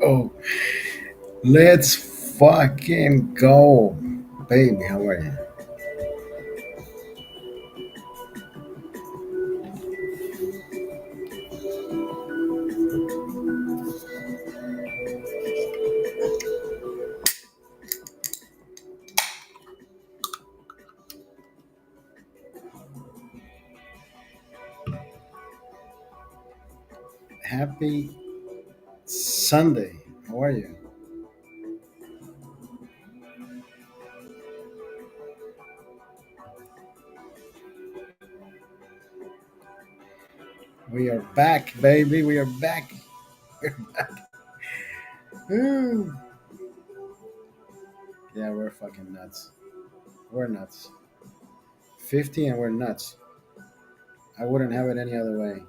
Oh, let's fucking go, baby. How are you? Happy Sunday. How are you? We are back, baby. We are back. Woo. Yeah, we're fucking nuts. We're nuts. 50 and we're nuts. I wouldn't have it any other way.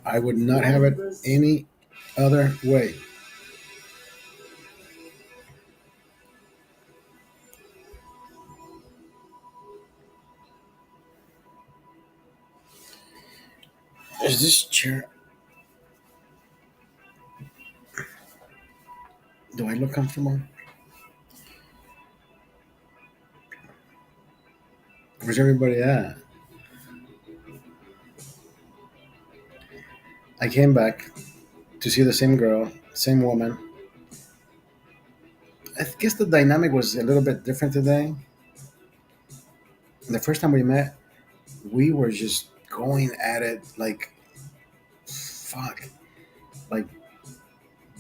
I would not have it any other way. Is this chair? Do I look comfortable? Where's everybody at? I came back to see the same girl, same woman. I guess the dynamic was a little bit different today. The first time we met, we were just going at it like fuck, like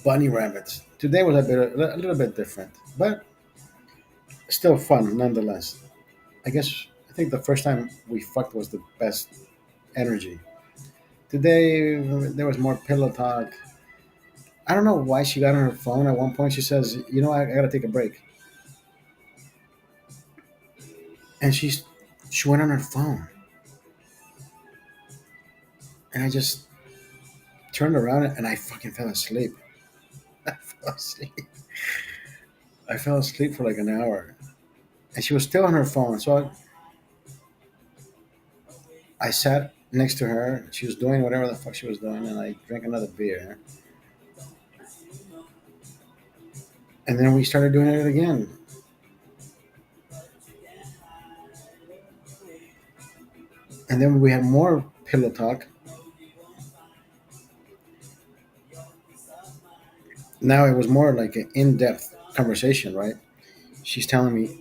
bunny rabbits. Today was a little bit different, but still fun nonetheless. I think the first time we fucked was the best energy. Today there was more pillow talk. I don't know why she got on her phone at one point. She says, "You know, I gotta take a break," and she went on her phone, and I just turned around and I fucking fell asleep. I fell asleep. I fell asleep for like an hour, and she was still on her phone. So I sat next to her. She was doing whatever the fuck she was doing, and I drank another beer. And then we started doing it again. And then we had more pillow talk. Now it was more like an in depth conversation, right? She's telling me,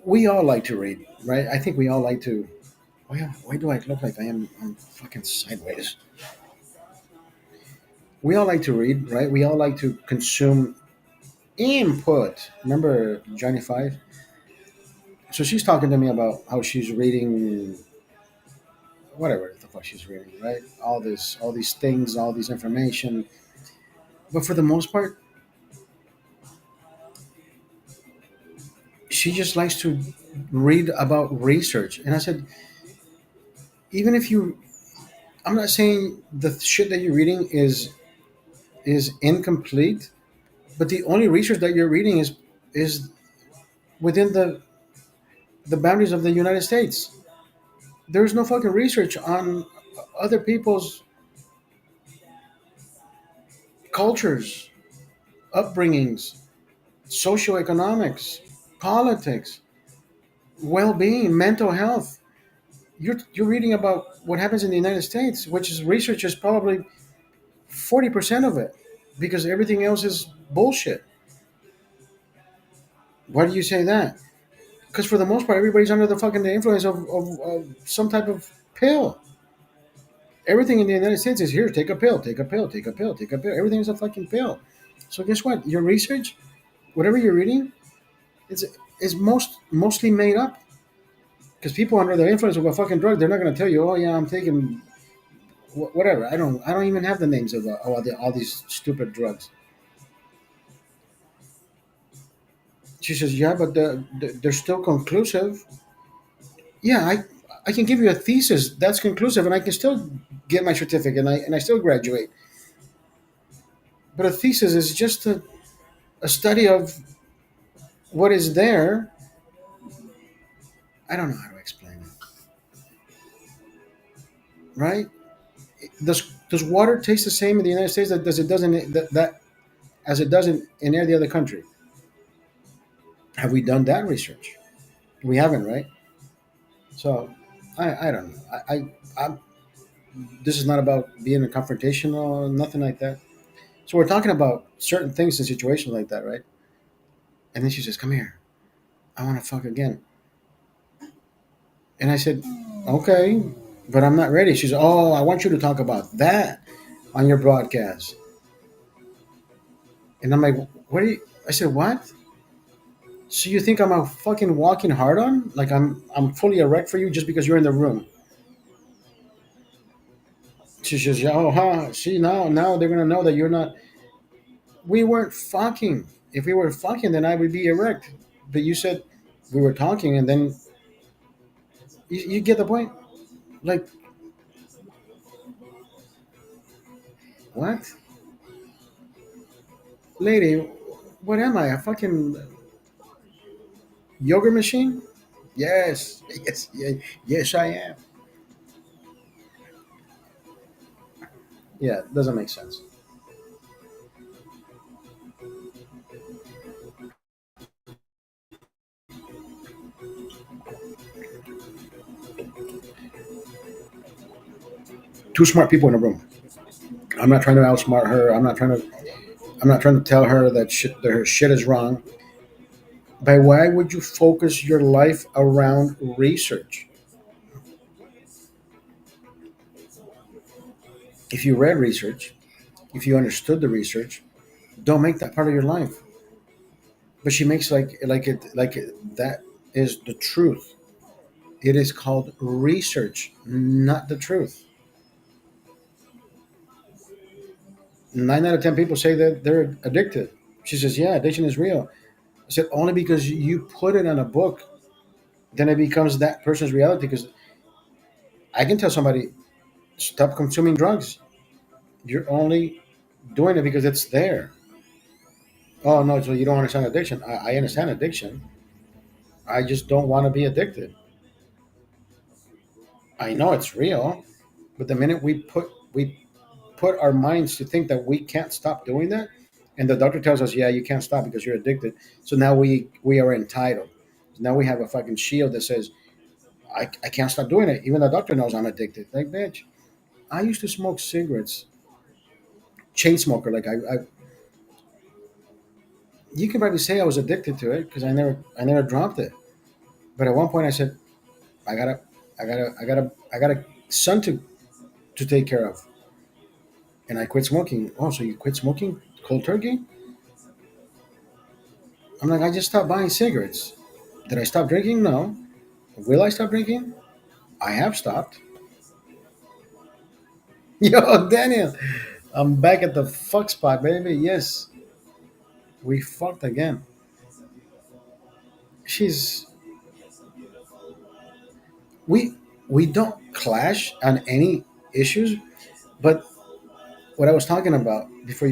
we all like to read, right? I think we all like to. Why do I look like I'm fucking sideways? We all like to read, right? We all like to consume input. Remember Johnny Five? So she's talking to me about how she's reading whatever the fuck she's reading, right? All these things, all these information. But for the most part, she just likes to read about research. And I said, even if you, I'm not saying the shit that you're reading is incomplete, but the only research that you're reading is within the boundaries of the United States. There's no fucking research on other people's cultures, upbringings, socioeconomics, politics, well-being, mental health. You're reading about what happens in the United States, which is research is probably 40% of it, because everything else is bullshit. Why do you say that? Because for the most part, everybody's under the fucking influence of some type of pill. Everything in the United States is here. Take a pill. Take a pill. Take a pill. Take a pill. Everything is a fucking pill. So guess what? Your research, whatever you're reading, it's is mostly made up. Because people under the influence of a fucking drug, they're not going to tell you, "Oh yeah, I'm taking whatever." I don't even have the names of all these stupid drugs. She says, "Yeah, but they're still conclusive." Yeah, I can give you a thesis that's conclusive, and I can still get my certificate, and I still graduate. But a thesis is just a study of what is there, I don't know how to explain it. Right? Does water taste the same in the United States that does it doesn't that as it doesn't in any other country? Have we done that research? We haven't, right? So I don't know. I this is not about being a confrontational, nothing like that. So we're talking about certain things in situations like that, right? And then she says, "Come here, I want to fuck again." And I said, "Okay, but I'm not ready." She's, "Oh, I want you to talk about that on your broadcast." And I'm like, "What do you?" I said, "What? So you think I'm a fucking walking hard on? Like I'm fully erect for you just because you're in the room?" She says, "Oh, huh? See now they're gonna know that you're not." We weren't fucking. If we were fucking, then I would be erect. But you said we were talking, and then you get the point. Like what, lady? What am I? A fucking yoga machine? Yes, yes, yes, I am. Yeah, it doesn't make sense. Two smart people in a room. I'm not trying to outsmart her. I'm not trying to tell her that her shit is wrong. But why would you focus your life around research? If you read research, if you understood the research, don't make that part of your life. But she makes that is the truth. It is called research, not the truth. 9 out of 10 people say that they're addicted. She says, "Yeah, addiction is real." I said, "Only because you put it on a book, then it becomes that person's reality." Because I can tell somebody, "Stop consuming drugs." You're only doing it because it's there. Oh no, so you don't understand addiction? I understand addiction. I just don't want to be addicted. I know it's real, but the minute we put our minds to think that we can't stop doing that, and the doctor tells us, "Yeah, you can't stop because you're addicted." So now we are entitled. Now we have a fucking shield that says, I can't stop doing it. Even the doctor knows I'm addicted." Like, bitch, I used to smoke cigarettes, chain smoker. I you can probably say I was addicted to it because I never dropped it. But at one point I said, I gotta, I got a son to take care of, and I quit smoking. Oh, so you quit smoking cold turkey? I'm like, I just stopped buying cigarettes. Did I stop drinking? No. Will I stop drinking? I have stopped. Yo, Daniel, I'm back at the fuck spot, baby. Yes, we fucked again. She's we we don't clash on any issues, but what I was talking about before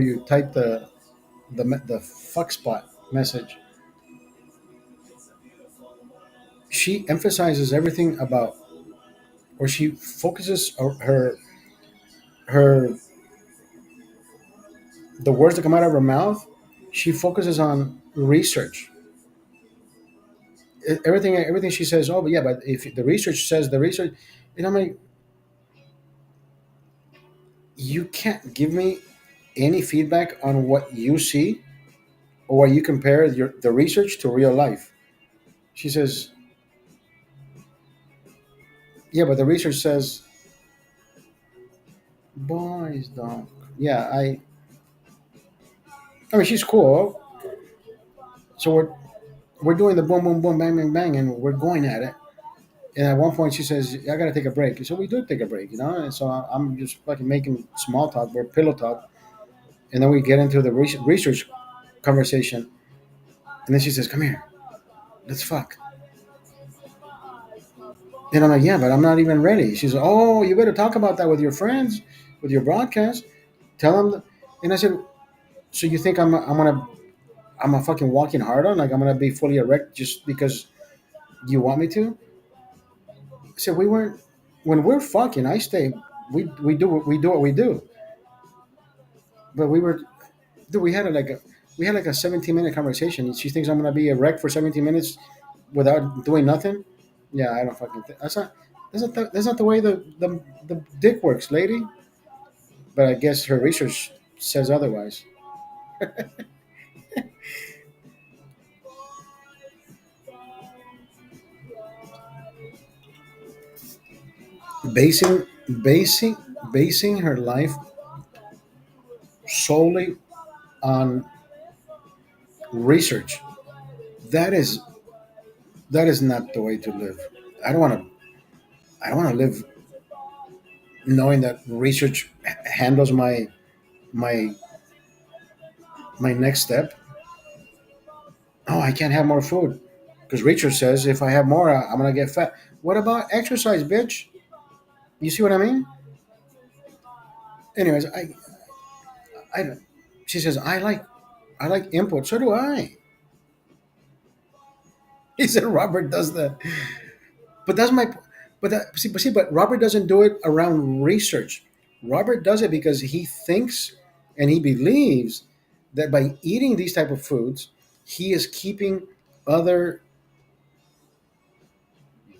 you type the fuck spot message, she emphasizes everything about, or she focuses her the words that come out of her mouth. She focuses on research. Everything she says. Oh, but yeah, but if the research says the research, and I'm like, you can't give me any feedback on what you see or what you compare the research to real life. She says, yeah, but the research says boys don't. Yeah, I mean, she's cool. So we're doing the boom, boom, boom, bang, bang, bang, and we're going at it. And at one point, she says, "I gotta take a break." So we do take a break, you know. And so I'm just fucking making small talk, we're pillow talk, and then we get into the research conversation. And then she says, "Come here, let's fuck." And I'm like, "Yeah, but I'm not even ready." She's like, "Oh, you better talk about that with your friends, with your broadcast. Tell them." And I said, "So you think I'm a fucking walking hard on? Like I'm gonna be fully erect just because You want me to? So we weren't. When we're fucking, I stay. We do what we do. But we were. Dude, we had like a 17-minute conversation. She thinks I'm gonna be a wreck for 17 minutes without doing nothing. Yeah, I don't fucking. That's not the way the dick works, lady. But I guess her research says otherwise. Basing basing basing her life solely on research. That is that is not the way to live. I don't want to. I don't want to live knowing that research handles my my next step. Oh, I can't have more food because research says if I have more, I'm gonna get fat. What about exercise, bitch? You see what I mean? Anyways, I don't. She says I like input. So do I. He said Robert does that, but that's my. But Robert doesn't do it around research. Robert does it because he thinks and he believes that by eating these type of foods, he is keeping other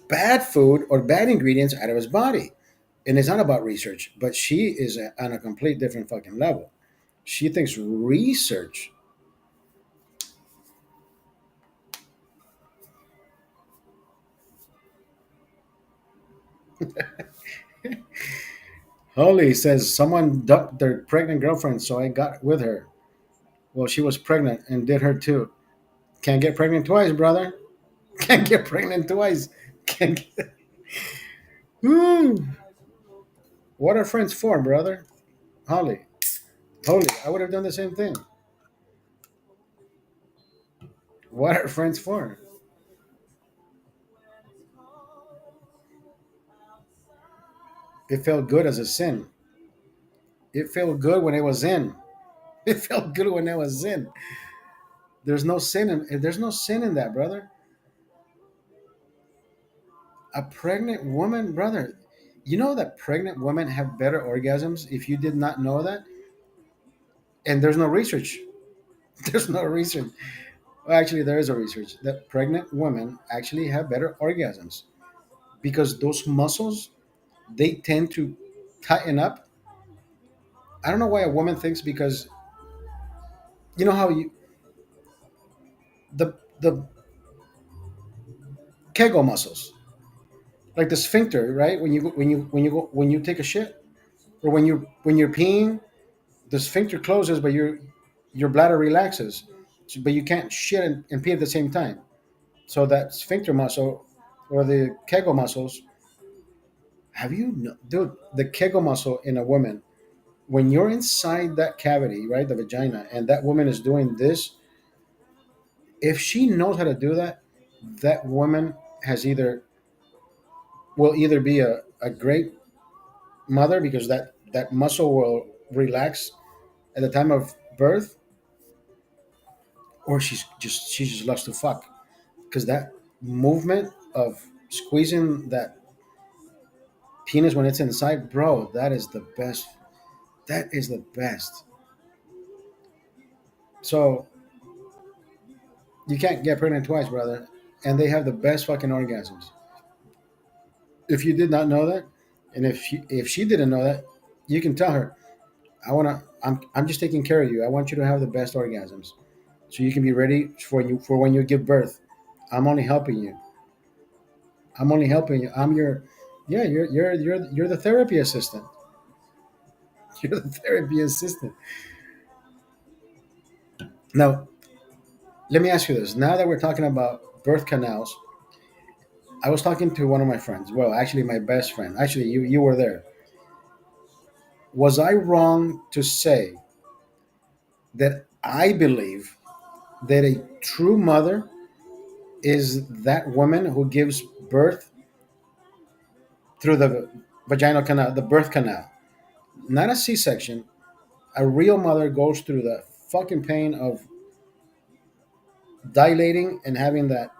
bad food or bad ingredients out of his body. And it's not about research, but she is on a complete different fucking level. She thinks research. Holy says someone dumped their pregnant girlfriend, so I got with her. Well, she was pregnant and did her too. Can't get pregnant twice, brother. Can't get pregnant twice. Can't get... Ooh. What are friends for, brother? Holly. Holy, I would have done the same thing. What are friends for? It felt good as a sin. It felt good when it was in. It felt good when it was in. There's no sin in that, brother. A pregnant woman, brother. You know that pregnant women have better orgasms if you did not know that? And there's no research. There's no research. Well, actually, there is a research that pregnant women actually have better orgasms because those muscles they tend to tighten up. I don't know why a woman thinks because you know how you the Kegel muscles, like the sphincter, right? When you take a shit or when you're peeing, the sphincter closes, but your bladder relaxes, but you can't shit and pee at the same time. So that sphincter muscle or the Kegel muscles, dude, the Kegel muscle in a woman, when you're inside that cavity, right, the vagina, and that woman is doing this, if she knows how to do that, that woman has will either be a great mother because that muscle will relax at the time of birth, or she just loves to fuck because that movement of squeezing that penis when it's inside, bro, that is the best. That is the best. So you can't get pregnant twice, brother, and they have the best fucking orgasms. If you did not know that, and if she didn't know that, you can tell her, I'm just taking care of you. I want you to have the best orgasms, so you can be ready for when you give birth. I'm only helping you. I'm only helping you. Yeah, you're the therapy assistant. You're the therapy assistant. Now, let me ask you this. Now that we're talking about birth canals, I was talking to one of my friends. Well, actually, my best friend. Actually, you were there. Was I wrong to say that I believe that a true mother is that woman who gives birth through the vaginal canal, the birth canal, not a C-section? A real mother goes through the fucking pain of dilating and having that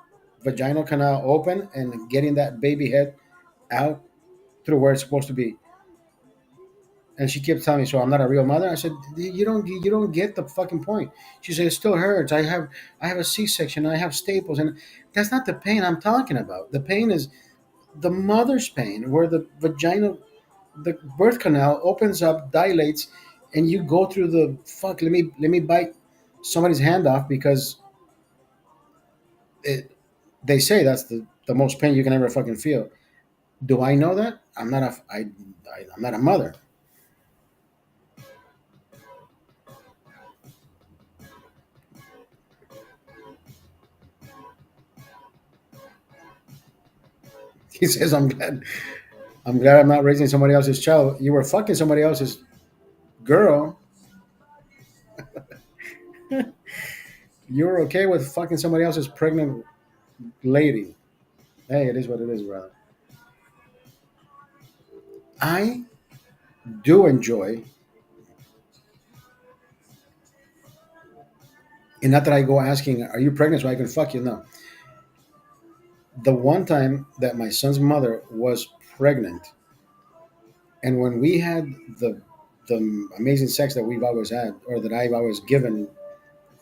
vaginal canal open and getting that baby head out through where it's supposed to be. And she kept telling me, "So I'm not a real mother." I said, "You don't get the fucking point." She said, "It still hurts. I have a C-section. I have staples, and that's not the pain I'm talking about. The pain is the mother's pain, where the birth canal opens up, dilates, and you go through the fuck. Let me bite somebody's hand off because it, they say that's the most pain you can ever fucking feel. Do I know that? I'm not a mother." He says, I'm glad I'm not raising somebody else's child. You were fucking somebody else's girl. You're okay with fucking somebody else's pregnant lady. Hey, it is what it is, brother. I do enjoy, and not that I go asking, "Are you pregnant so I can fuck you?" No. The one time that my son's mother was pregnant, and when we had the amazing sex that we've always had, or that I've always given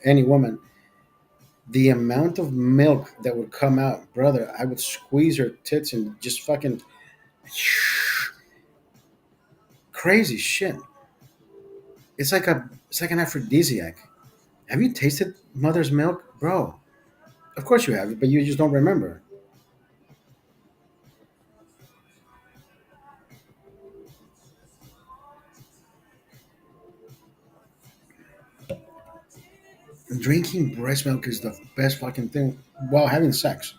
any woman, the amount of milk that would come out, brother, I would squeeze her tits and just fucking crazy shit. It's like an aphrodisiac. Have you tasted mother's milk, bro? Of course you have, but you just don't remember. Drinking breast milk is the best fucking thing while having sex.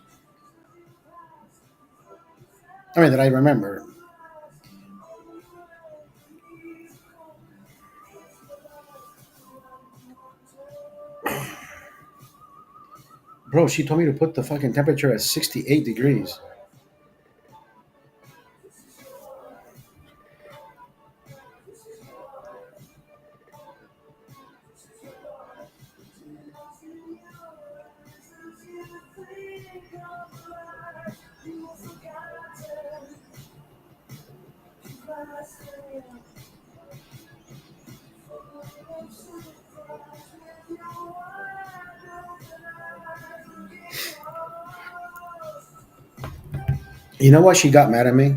I mean, that I remember. Bro, she told me to put the fucking temperature at 68 degrees. You know why she got mad at me?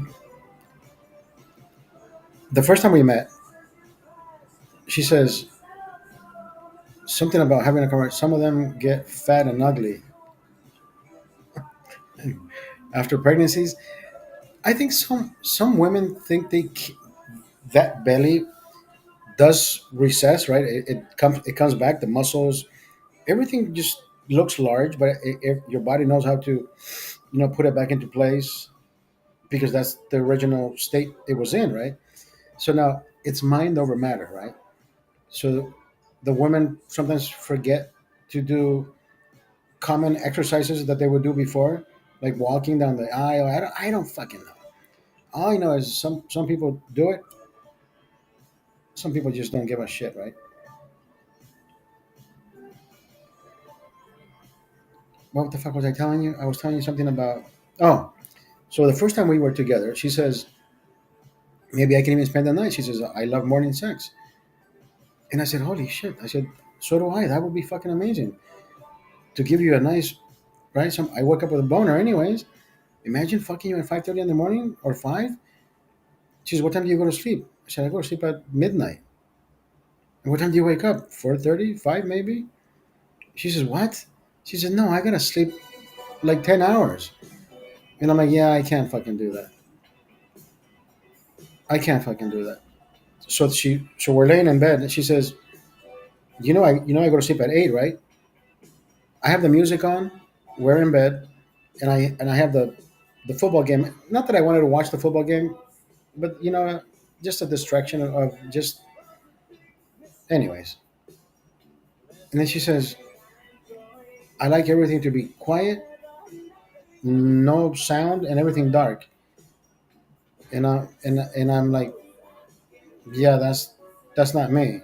The first time we met, she says something about having a conversation. Some of them get fat and ugly after pregnancies. I think some women think that belly does recess, right? It comes back. The muscles, everything just looks large, but if your body knows how to, put it back into place because that's the original state it was in, right? So now it's mind over matter, right? So the women sometimes forget to do common exercises that they would do before, like walking down the aisle. I don't fucking know. All I know is some people do it. Some people just don't give a shit, right? What the fuck was I telling you? I was telling you something about. Oh, so the first time we were together, she says maybe I can even spend the night. She says I love morning sex, and I said holy shit. I said so do I. That would be fucking amazing to give you a nice right. I woke up with a boner anyways. Imagine fucking you at 5:30 in the morning or five. She says, "What time do you go to sleep?" I said, "I go to sleep at midnight." "And what time do you wake up? 4:30, 5 maybe?" She says, "What?" She said, "No, I gotta sleep like 10 hours." And I'm like, "Yeah, I can't fucking do that. I can't fucking do that." So we're laying in bed, and she says, "I go to sleep at 8, right? I have the music on. We're in bed, and I have the football game. Not that I wanted to watch the football game, but just a distraction of just anyways." And then she says, "I like everything to be quiet, no sound, and everything dark." And I'm like, "Yeah, that's not me."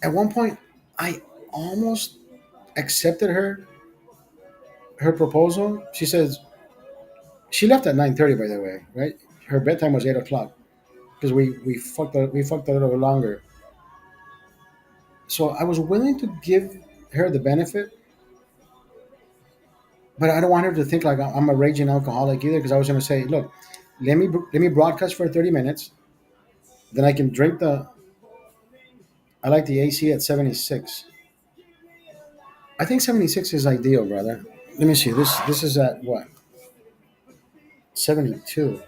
At one point, I almost accepted her her proposal. She says she left at 9:30. By the way, right? Her bedtime was 8 o'clock because we fucked a little bit longer. So I was willing to give her the benefit, but I don't want her to think like I'm a raging alcoholic either. Because I was going to say, look, let me broadcast for 30 minutes, then I can drink the. I like the AC at 76. I think 76 is ideal, brother. Let me see. This is at what 72.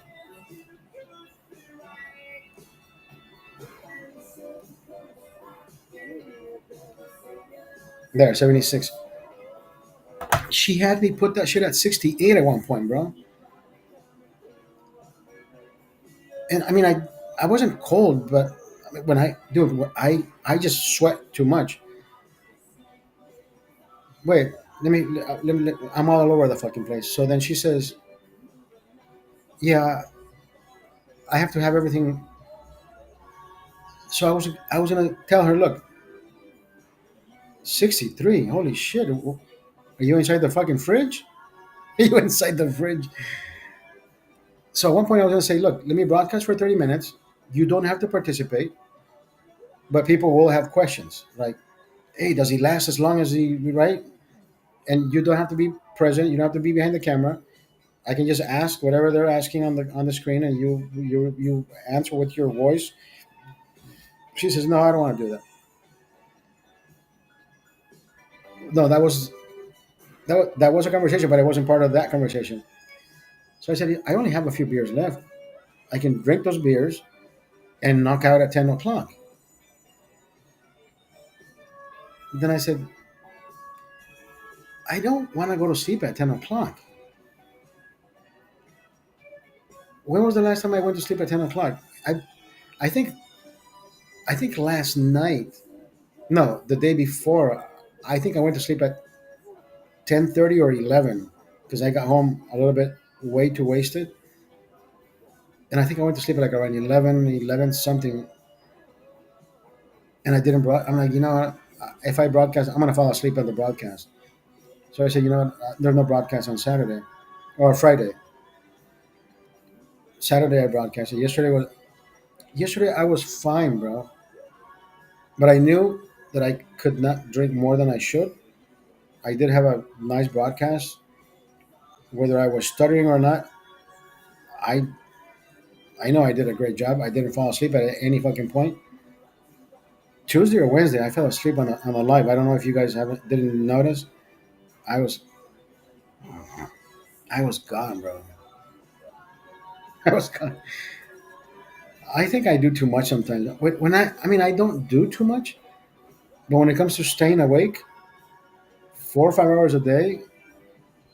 There, 76. She had me put that shit at 68 at one point, bro. And I mean, I wasn't cold, but when I dude, I just sweat too much. Wait, I'm all over the fucking place. So then she says, "Yeah, I have to have everything." So I was gonna tell her, "Look, 63. Holy shit! Are you inside the fucking fridge? Are you inside the fridge?" So at one point I was gonna say, "Look, let me broadcast for 30 minutes. You don't have to participate, but people will have questions like, hey, does he last as long as he right?" And you don't have to be present. You don't have to be behind the camera. I can just ask whatever they're asking on the screen, and you answer with your voice. She says, "No, I don't want to do that." No, that was a conversation, but it wasn't part of that conversation. So I said, "I only have a few beers left. I can drink those beers and knock out at 10 o'clock." Then I said, "I don't want to go to sleep at 10 o'clock. When was the last time I went to sleep at 10 o'clock? I think I think last night. No, the day before. I think I went to sleep at 10:30 or 11 because I got home a little bit way too wasted, and I think I went to sleep at like around 11 something, and I didn't. I'm like, if I broadcast, I'm gonna fall asleep at the broadcast. So I said, there's no broadcast on Saturday or Friday. Saturday I broadcasted. Yesterday I was fine, bro, but I knew that I could not drink more than I should. I did have a nice broadcast, whether I was stuttering or not. I I know I did a great job. I didn't fall asleep at any fucking point. Tuesday or Wednesday, I fell asleep on a live. I don't know if you guys haven't didn't notice. I was I was gone, bro. I was gone. I think I do too much sometimes. When I mean, I don't do too much, but when it comes to staying awake 4 or 5 hours a day,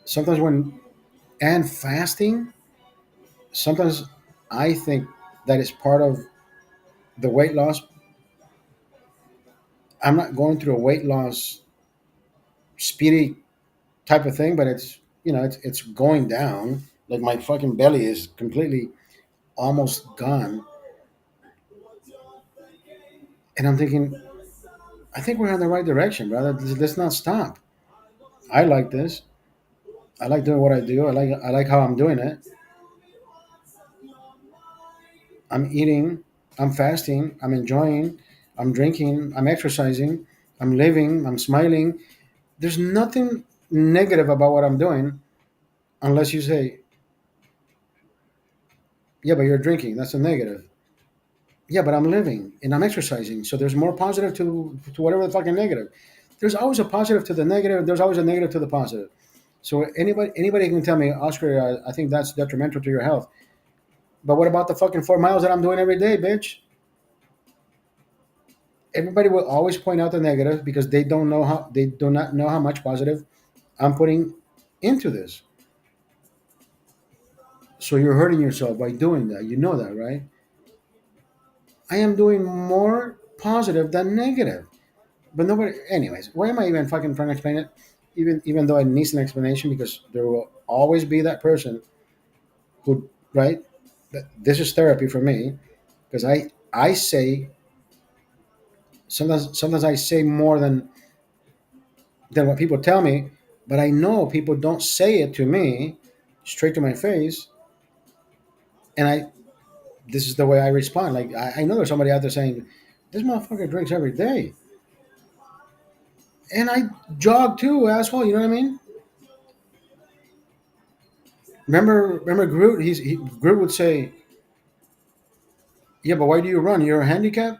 sometimes when and fasting, sometimes I think that is part of the weight loss. I'm not going through a weight loss speedy type of thing, but it's going down. Like my fucking belly is completely almost gone, and I'm thinking, I think we're in the right direction, brother. Let's not stop. I like this. I like doing what I do. I like how I'm doing it. I'm eating. I'm fasting. I'm enjoying. I'm drinking. I'm exercising. I'm living. I'm smiling. There's nothing negative about what I'm doing, unless you say, "Yeah, but you're drinking. That's a negative." Yeah, but I'm living and I'm exercising. So there's more positive to whatever the fucking negative. There's always a positive to the negative. There's always a negative to the positive. So anybody can tell me, Oscar, I think that's detrimental to your health. But what about the fucking 4 miles that I'm doing every day, bitch? Everybody will always point out the negative because they do not know how much positive I'm putting into this. So you're hurting yourself by doing that. You know that, right? I am doing more positive than negative. But nobody. Anyways, why am I even fucking trying to explain it? Even though it needs an explanation, because there will always be that person who, right? This is therapy for me because I say sometimes I say more than what people tell me, But I know people don't say it to me straight to my face, and this is the way I respond. Like I know there's somebody out there saying, "This motherfucker drinks every day," and I jog too, asshole. You know what I mean? Remember Groot? Groot would say, "Yeah, but why do you run? You're a handicap.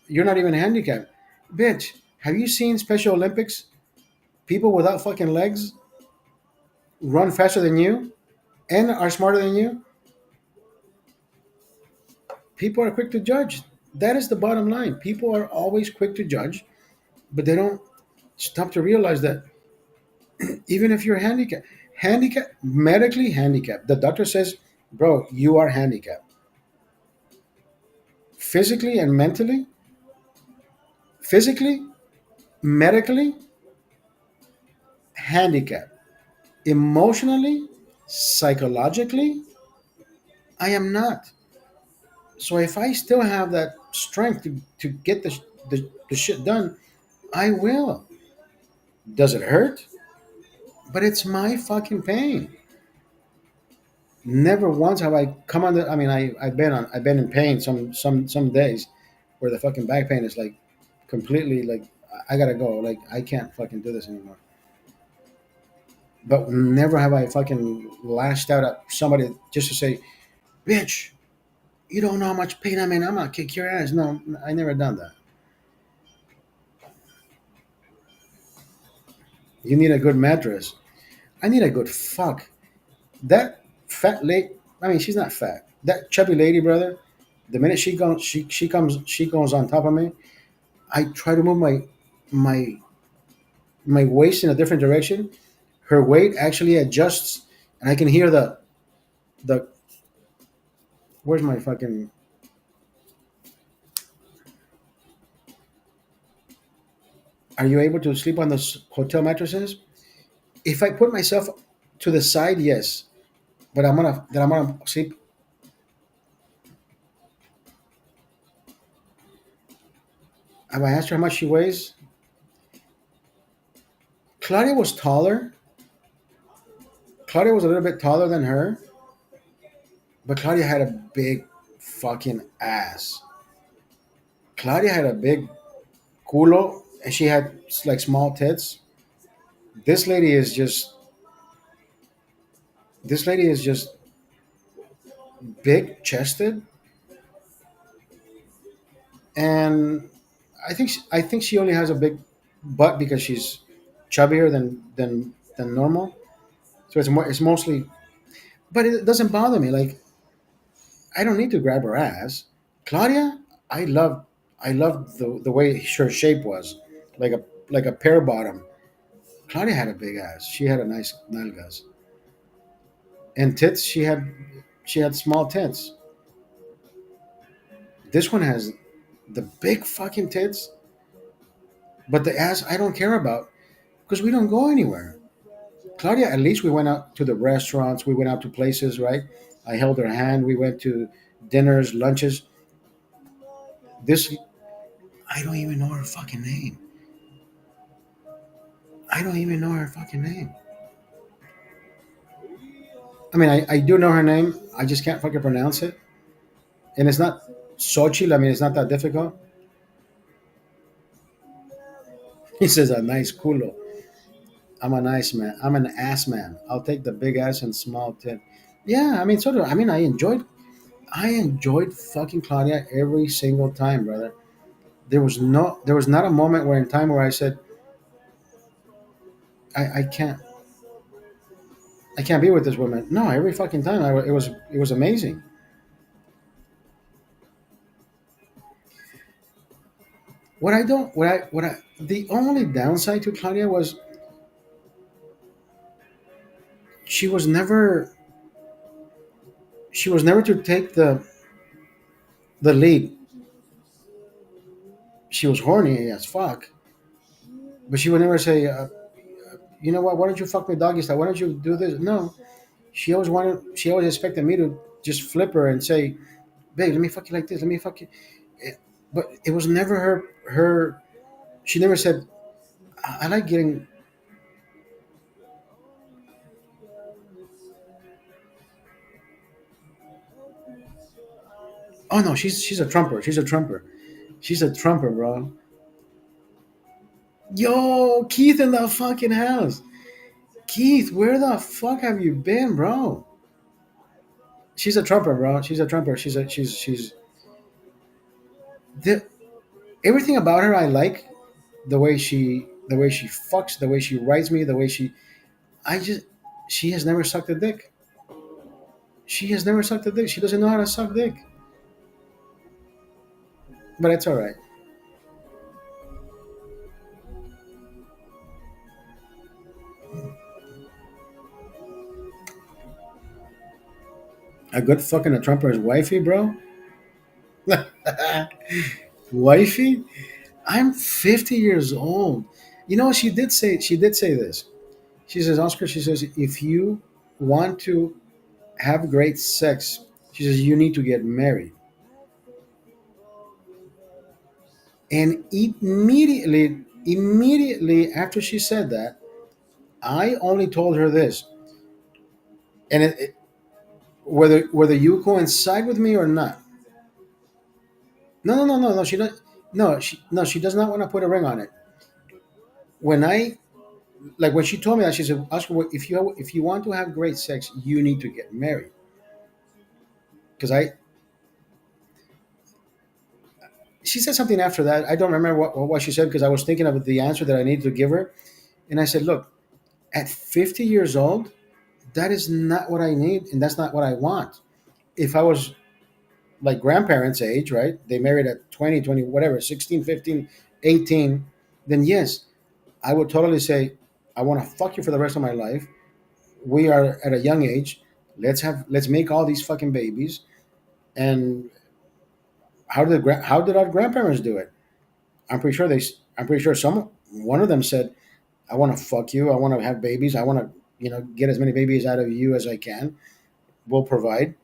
You're not even handicapped, bitch. Have you seen Special Olympics? People without fucking legs run faster than you and are smarter than you. People are quick to judge. That is the bottom line. People are always quick to judge, but they don't stop to realize that even if you're handicapped, medically handicapped, the doctor says, bro, you are handicapped. Physically and mentally, physically, medically, handicapped. Emotionally, psychologically, I am not. So if I still have that strength to get the shit done, I will. Does it hurt? But it's my fucking pain. Never once have I come on the. I mean, I've been in pain some days, where the fucking back pain is like completely like I gotta go. Like I can't fucking do this anymore. But never have I fucking lashed out at somebody just to say, "Bitch, you don't know how much pain I'm in. I'm gonna kick your ass." No, I never done that. You need a good mattress. I need a good fuck. That fat lady. I mean, she's not fat. That chubby lady, brother. The minute she goes on top of me. I try to move my my waist in a different direction. Her weight actually adjusts, and I can hear the. Where's my fucking? Are you able to sleep on those hotel mattresses? If I put myself to the side, yes, but I'm gonna sleep. Have I asked her how much she weighs? Claudia was taller. Claudia was a little bit taller than her, but Claudia had a big fucking ass. Claudia had a big culo, and she had like small tits. This lady is just this lady is just big chested, and I think she only has a big butt because she's chubbier than normal. So it's mostly, but it doesn't bother me. Like I don't need to grab her ass. Claudia, I love I loved the way her shape was, like a pear bottom. Claudia had a big ass. She had a nice nalgas and tits. She had small tits. This one has the big fucking tits, but the ass I don't care about because we don't go anywhere. Claudia, at least we went out to the restaurants, we went out to places, right? I held her hand, we went to dinners, lunches. This, I don't even know her fucking name. I don't even know her fucking name. I mean, I do know her name, I just can't fucking pronounce it. And it's not Xochitl, I mean, it's not that difficult. He says, a nice culo. I'm a nice man. I'm an ass man. I'll take the big ass and small tit. Yeah, I mean, sort of. I mean, I enjoyed fucking Claudia every single time, brother. There was not a moment where in time where I said I I can't be with this woman. No, every fucking time it was amazing. What I the only downside to Claudia was she was never she was never to take the lead. She was horny as fuck, but she would never say, you know what? Why don't you fuck me doggy style? Why don't you do this? No, she always expected me to just flip her and say, babe, let me fuck you like this. Let me fuck you. But it was never her. She never said, I like getting. Oh no, she's a trumper. She's a trumper. She's a trumper, bro. Yo, Keith in the fucking house. Keith, where the fuck have you been, bro? She's a trumper, bro. She's a trumper. She's the, everything about her I like. The way she fucks, the way she writes me, the way she I just she has never sucked a dick. She has never sucked a dick. She doesn't know how to suck dick. But it's all right. A good fucking a trumper is wifey, bro. Wifey? I'm 50 years old. You know, she did say this. She says, Oscar, she says, if you want to have great sex, she says, you need to get married. And immediately after she said that, I only told her this. And whether you coincide with me or not. No. She does. No, she does not want to put a ring on it. When I when she told me that, she said, Oscar, if you want to have great sex, you need to get married. Because she said something after that. I don't remember what she said because I was thinking of the answer that I needed to give her. And I said, look, at 50 years old, that is not what I need, and that's not what I want. If I was like grandparents' age, right? They married at 20, 20, whatever, 16, 15, 18, then yes, I would totally say, I want to fuck you for the rest of my life. We are at a young age. Let's make all these fucking babies. And how did our grandparents do it? I'm pretty sure some one of them said, I want to fuck you. I want to have babies. I want to, get as many babies out of you as I can. We'll provide.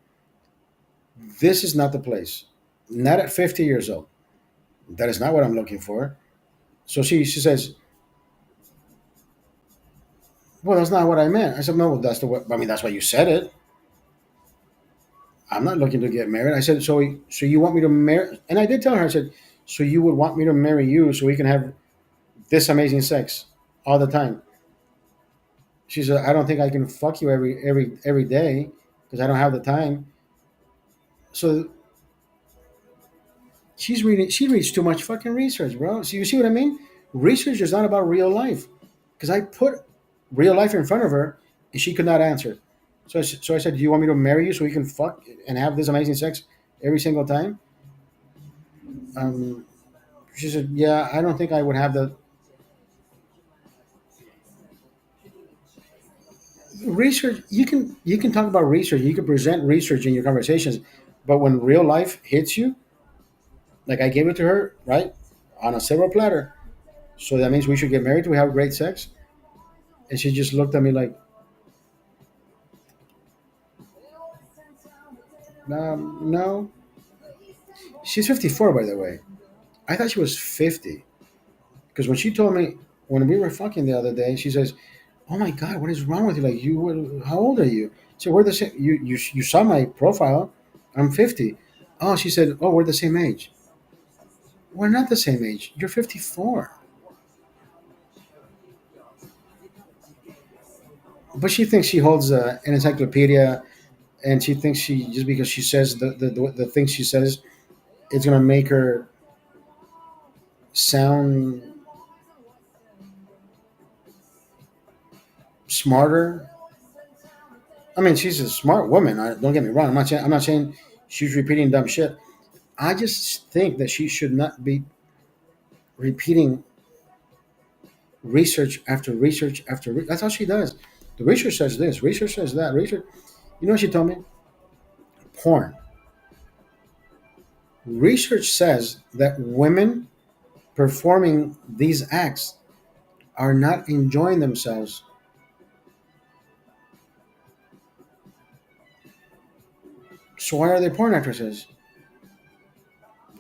This is not the place. Not at 50 years old. That is not what I'm looking for. So she says, well, that's not what I meant. I said, no, that's the way, I mean, that's why you said it. I'm not looking to get married. I said, so you want me to marry? And I did tell her, I said, so you would want me to marry you so we can have this amazing sex all the time. She said, I don't think I can fuck you every day because I don't have the time. So she reads too much fucking research, bro. So you see what I mean? Research is not about real life. Because I put real life in front of her and she could not answer. So I said, do you want me to marry you so we can fuck and have this amazing sex every single time? Um, she said, yeah, I don't think I would have the research. You can talk about research. You can present research in your conversations, but when real life hits you, like I gave it to her, right, on a silver platter. So that means we should get married to have great sex. And she just looked at me like, no. She's 54, by the way. I thought she was 50. Because when she told me, when we were fucking the other day, she says, oh my God, what is wrong with you? Like, how old are you? So we're the same. You saw my profile. I'm 50. Oh, she said, oh, we're the same age. We're not the same age. You're 54. But she thinks she holds an encyclopedia, and she thinks just because she says the things she says, it's going to make her sound smarter. I mean, she's a smart woman. Don't get me wrong. I'm not saying she's repeating dumb shit. I just think that she should not be repeating research after research after. That's all she does. The research says this. Research says that. Research. You know what she told me? Porn. Research says that women performing these acts are not enjoying themselves. So why are they porn actresses?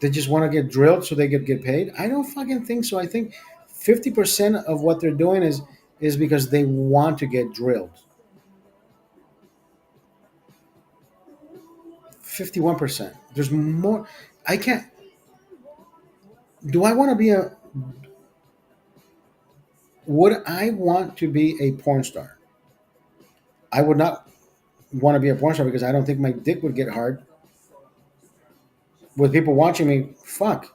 They just want to get drilled so they get paid? I don't fucking think so. I think 50% of what they're doing is because they want to get drilled. 51%. There's more. I can't. Do I want to be a? Would I want to be a porn star? I would not want to be a porn star because I don't think my dick would get hard with people watching me. Fuck.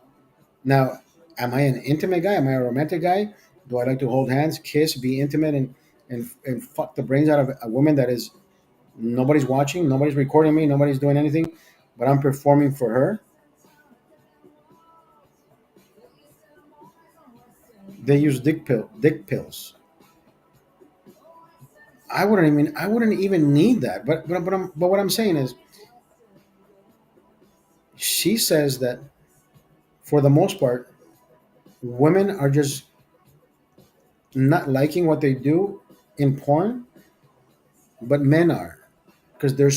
Now, am I an intimate guy? Am I a romantic guy? Do I like to hold hands, kiss, be intimate, and fuck the brains out of a woman that is nobody's watching, nobody's recording me, nobody's doing anything, but I'm performing for her? They use dick pills. I wouldn't even need that. But what I'm saying is, she says that for the most part, women are just not liking what they do in porn, but men are because they're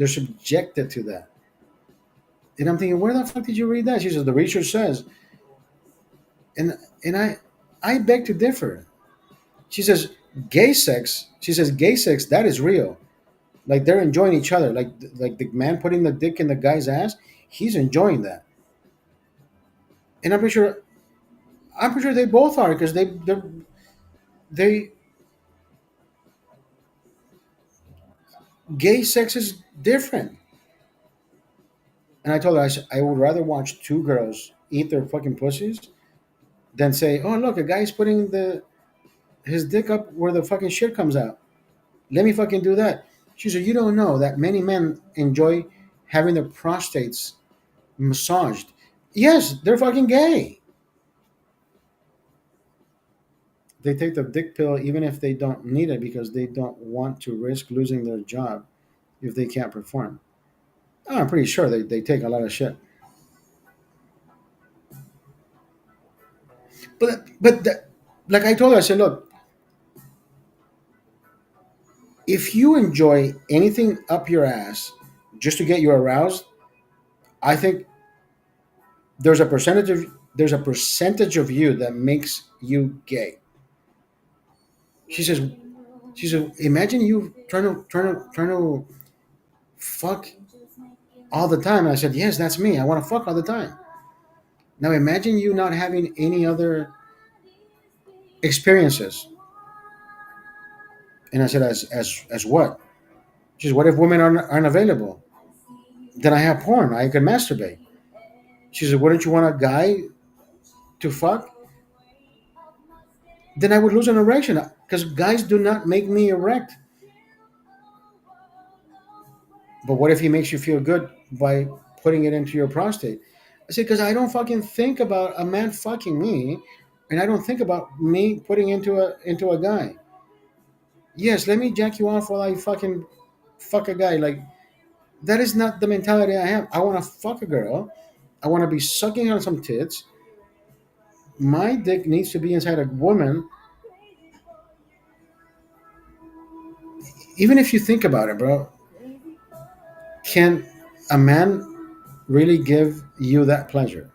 subjected to that. And I'm thinking, where the fuck did you read that? She says the research says, and I beg to differ. She says gay sex. She says gay sex that is real. Like they're enjoying each other. Like the man putting the dick in the guy's ass, he's enjoying that. And I'm pretty sure they both are because they gay sex is different. And I told her I would rather watch two girls eat their fucking pussies than say, oh look, a guy's putting the his dick up where the fucking shit comes out. Let me fucking do that. She said, you don't know that many men enjoy having their prostates massaged. Yes, they're fucking gay. They take the dick pill even if they don't need it because they don't want to risk losing their job if they can't perform. Oh, I'm pretty sure they take a lot of shit. But like I told her, I said, look, if you enjoy anything up your ass just to get you aroused, I think there's a percentage of you that makes you gay. She says imagine you trying to fuck all the time. And I said, yes, that's me. I want to fuck all the time. Now imagine you not having any other experiences. And I said, as what? She says, what if women aren't available? Then I have porn. I can masturbate. She said, wouldn't you want a guy to fuck? Then I would lose an erection because guys do not make me erect. But what if he makes you feel good by putting it into your prostate? I said, because I don't fucking think about a man fucking me, and I don't think about me putting into a guy. Yes, let me jack you off while I fucking fuck a guy. Like that is not the mentality I have. I want to fuck a girl. I want to be sucking on some tits. My dick needs to be inside a woman. Even if you think about it, bro, can a man really give you that pleasure?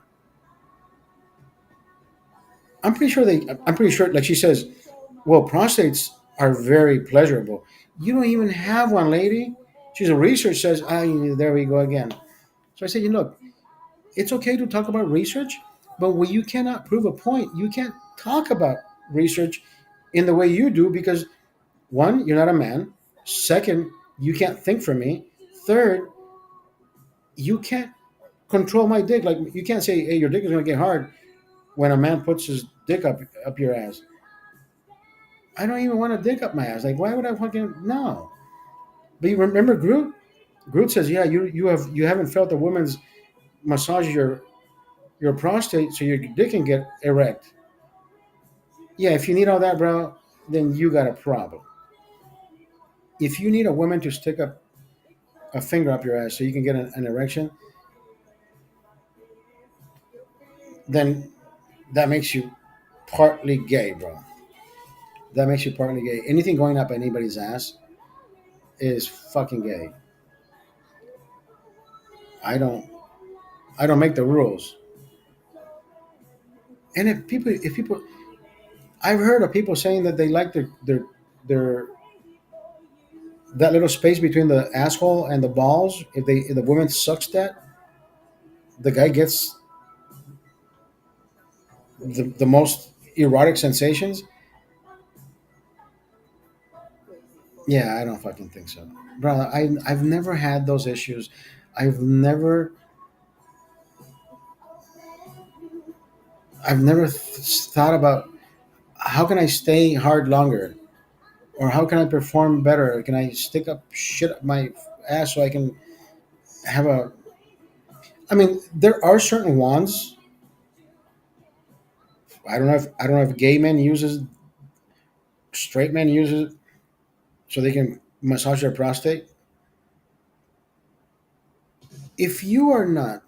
I'm pretty sure, like she says, well, prostates are very pleasurable. You don't even have one, lady. She's a research says, ah, there we go again. So I said, look, it's okay to talk about research, but when you cannot prove a point, you can't talk about research in the way you do because one, you're not a man. Second, you can't think for me. Third, you can't control my dick. Like you can't say, hey, your dick is gonna get hard when a man puts his dick up your ass. I don't even want to dick up my ass. Like, why would I fucking no? But you remember Groot? Groot says, yeah, you haven't felt a woman's massage your prostate so your dick can get erect. Yeah, if you need all that, bro, then you got a problem. If you need a woman to stick up a finger up your ass so you can get an erection, then that makes you partly gay, bro. That makes you partly gay. Anything going up anybody's ass is fucking gay. I don't I don't make the rules. And if people I've heard of people saying that they like their That little space between the asshole and the balls, if the woman sucks that, the guy gets the most erotic sensations. Yeah, I don't fucking think so, brother. I've never had those issues. I've never I've never thought about how can I stay hard longer, or how can I perform better? Can I stick up shit up my ass so I can have a? I mean, there are certain wands. I don't know if gay men uses straight men uses it so they can massage their prostate. If you are not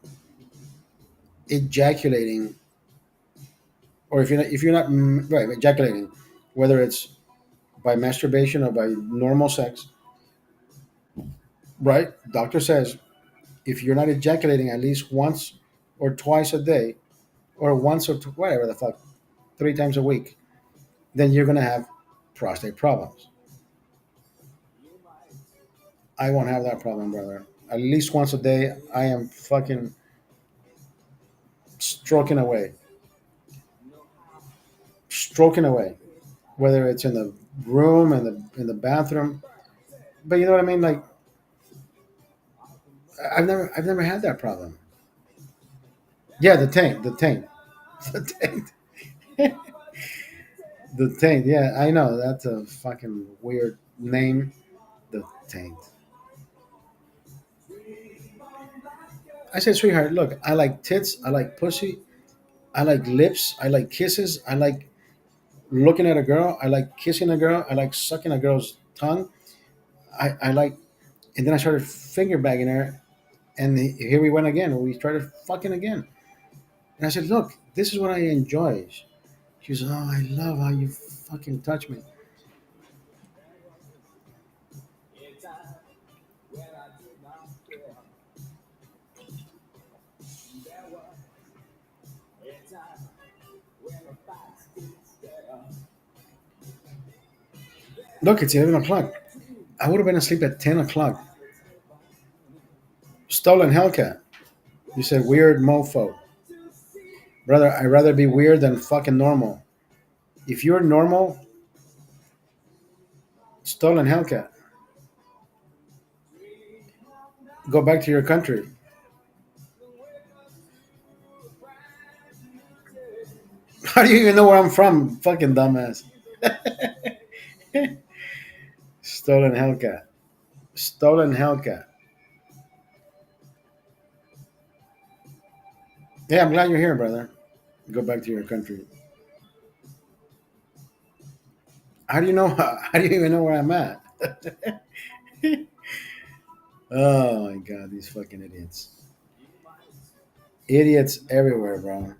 ejaculating, or if you're not right ejaculating, whether it's by masturbation or by normal sex, right? Doctor says if you're not ejaculating at least once or twice a day, or once or whatever the fuck, 3 times a week, then you're gonna have prostate problems. I won't have that problem, brother. At least once a day, I am fucking stroking away, stroking away. Whether it's in the room and the bathroom, but you know what I mean. Like I've never had that problem. Yeah, the taint, the taint, the taint. Yeah, I know that's a fucking weird name. The taint. I said, sweetheart, look, I like tits, I like pussy, I like lips, I like kisses, I like looking at a girl, I like kissing a girl, I like sucking a girl's tongue. I like, and then I started finger bagging her, and here we went again. We started fucking again, and I said, look, this is what I enjoy. She was, oh, I love how you fucking touch me. Look, it's 11 o'clock. I would have been asleep at 10 o'clock. Stolen Hellcat. You said weird mofo. Brother, I'd rather be weird than fucking normal. If you're normal, stolen Hellcat. Go back to your country. How do you even know where I'm from? Fucking dumbass. Stolen Hellcat. Stolen Hellcat. Yeah, I'm glad you're here, brother. Go back to your country. How do you know? How do you even know where I'm at? Oh my god, these fucking idiots. Idiots everywhere, bro.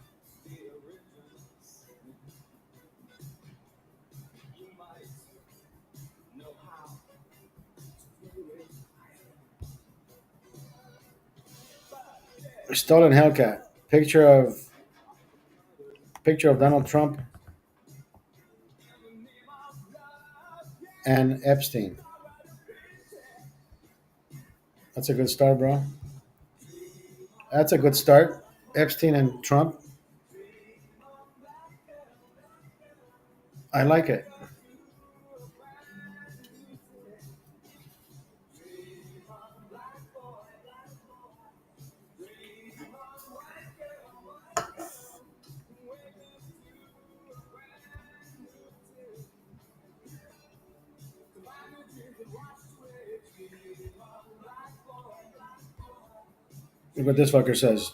Stolen Hellcat. Picture of Donald Trump and Epstein. That's a good start, bro. That's a good start. Epstein and Trump. I like it. Look what this fucker says.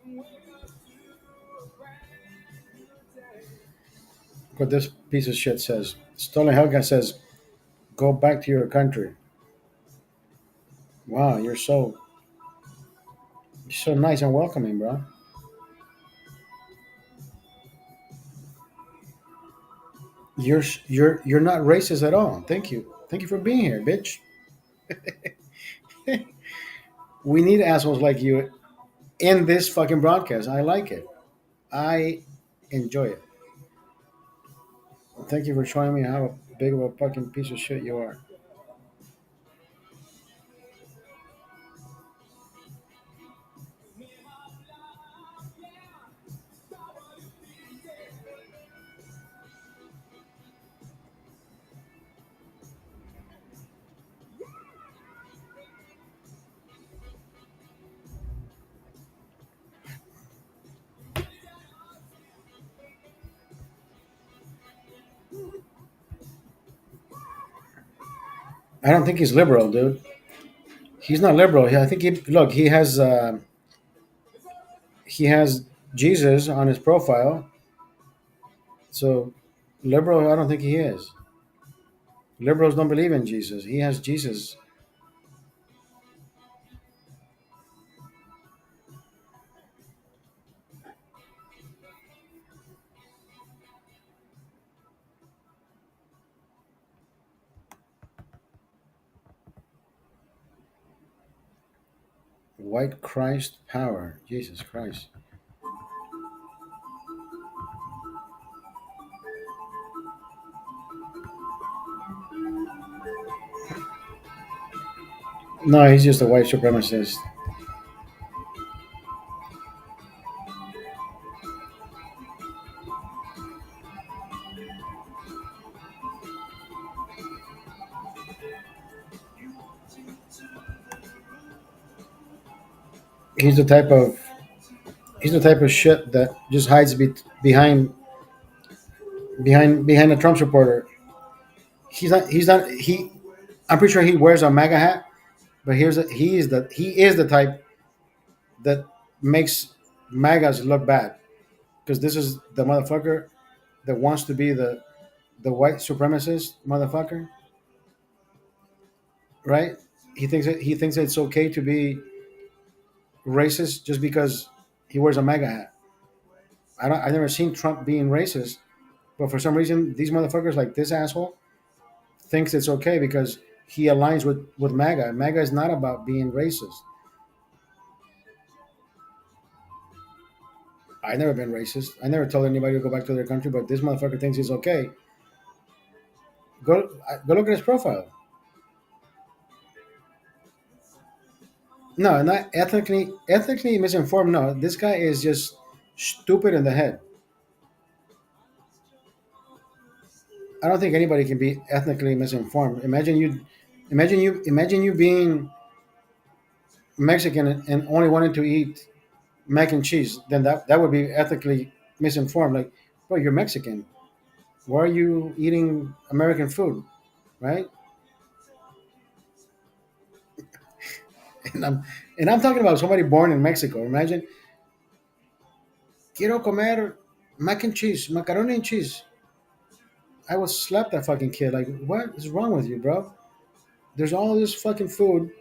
Look what this piece of shit says. Stolen Hellcat says, "Go back to your country." Wow, you're so nice and welcoming, bro. You're not racist at all. Thank you. Thank you for being here, bitch. We need assholes like you in this fucking broadcast. I like it. I enjoy it. Thank you for showing me how to big of a fucking piece of shit you are. I don't think he's liberal, dude. He's not liberal. I think he look. He has Jesus on his profile. So liberal, I don't think he is. Liberals don't believe in Jesus. He has Jesus. White Christ power. Jesus Christ. No, he's just a white supremacist. He's the type of he's the type of shit that just hides behind a Trump supporter. He's not. I'm pretty sure he wears a MAGA hat, but he is the type that makes MAGAs look bad because this is the motherfucker that wants to be the white supremacist motherfucker, right? He thinks it's okay to be racist just because he wears a MAGA hat. I've never seen Trump being racist, but for some reason these motherfuckers like this asshole thinks it's okay because he aligns with MAGA. MAGA is not about being racist. I never been racist. I never told anybody to go back to their country, but this motherfucker thinks it's okay. Go look at his profile. No, not ethnically misinformed. No, this guy is just stupid in the head. I don't think anybody can be ethnically misinformed. Imagine you being Mexican and only wanting to eat mac and cheese. Then that would be ethically misinformed. Like, bro, you're Mexican. Why are you eating American food, right? And I'm talking about somebody born in Mexico. Imagine, quiero comer mac and cheese, macaroni and cheese. I would slap that fucking kid. Like, what is wrong with you, bro? There's all this fucking food.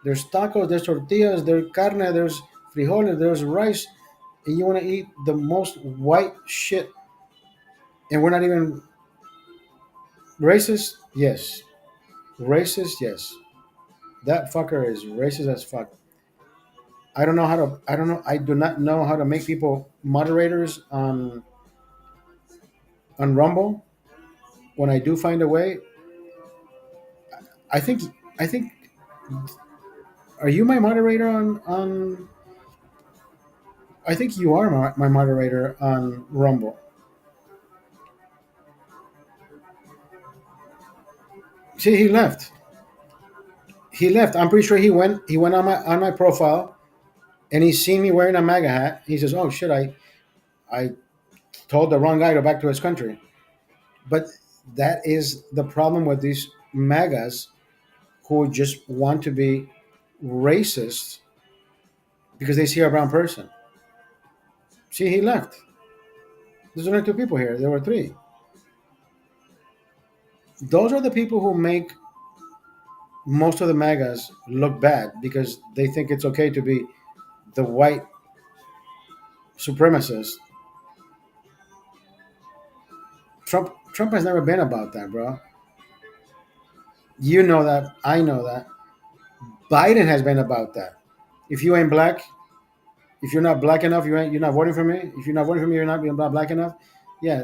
There's tacos, there's tortillas, there's carne, there's frijoles, there's rice, and you want to eat the most white shit. And we're not even racist? Yes. Racist? Yes. That fucker is racist as fuck. I don't know, I do not know how to make people moderators on Rumble. When I do find a way, I think, I think, are you my moderator on I think you are my moderator on Rumble. See, he left. He left. I'm pretty sure he went on my profile and he seen me wearing a MAGA hat. He says, "Oh shit, I told the wrong guy to back to his country." But that is the problem with these MAGAs who just want to be racist because they see a brown person. See, he left. There's only two people here. There were three. Those are the people who make most of the MAGAs look bad because they think it's okay to be the white supremacist. Trump has never been about that, bro. You know that. I know that. Biden has been about that. If you ain't black, if you're not black enough, you're not voting for me. If you're not voting for me, you're not black enough. Yeah,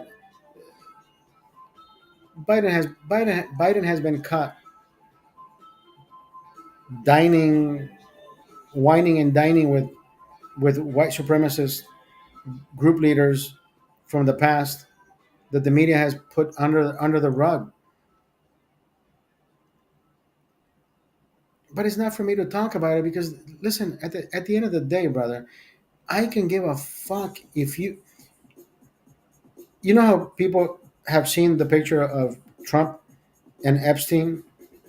Biden has been caught dining, whining and dining with white supremacist group leaders from the past that the media has put under the rug. But it's not for me to talk about it because listen, at the end of the day, brother, I can give a fuck if you know how people have seen the picture of Trump and Epstein,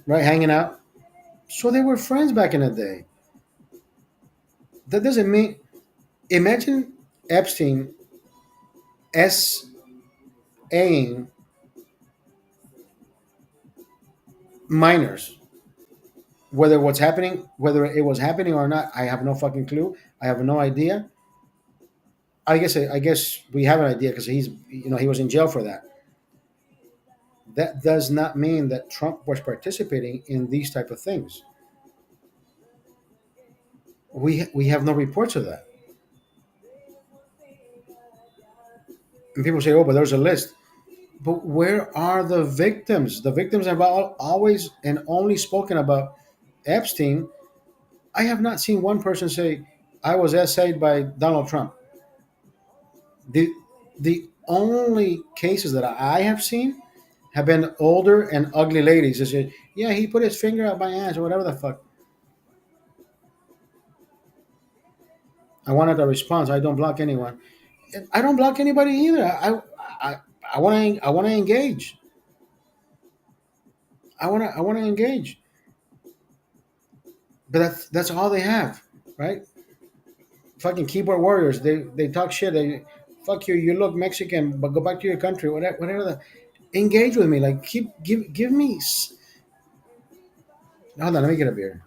right, hanging out. So they were friends back in the day. That doesn't mean. Imagine Epstein SAing minors, whether it was happening or not. I have no fucking clue. I have no idea. I guess we have an idea because he was in jail for that. That does not mean that Trump was participating in these type of things. We have no reports of that. And people say, "Oh, but there's a list." But where are the victims? The victims have always and only spoken about Epstein. I have not seen one person say, "I was essayed by Donald Trump." The the only cases that I have seen have been older and ugly ladies that say, "Yeah, he put his finger up my ass," or whatever the fuck. I wanted a response. I don't block anyone. I don't block anybody either. I I want to engage. I want to engage. But that's all they have, right? Fucking keyboard warriors. They talk shit. They fuck you. You look Mexican, but go back to your country. Whatever. Engage with me. Like give me. Hold on. Let me get a beer.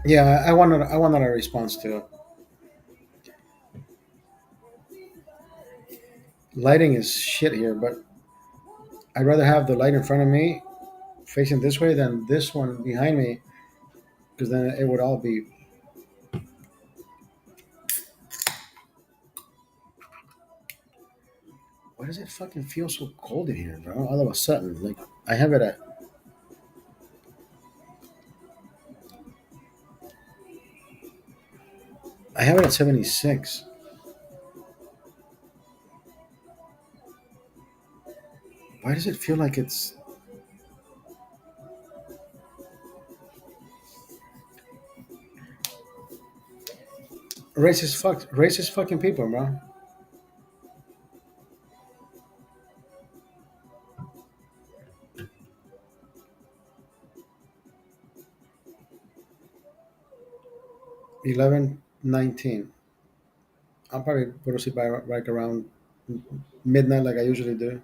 Yeah, I wanted a response to it. Lighting is shit here, but I'd rather have the light in front of me facing this way than this one behind me because then it would all be. Why does it fucking feel so cold in here, bro? All of a sudden, like I have it at I have it at 76. Why does it feel like it's racist fucking people, bro? 11:19. I'll probably go to sleep by right around midnight, like I usually do.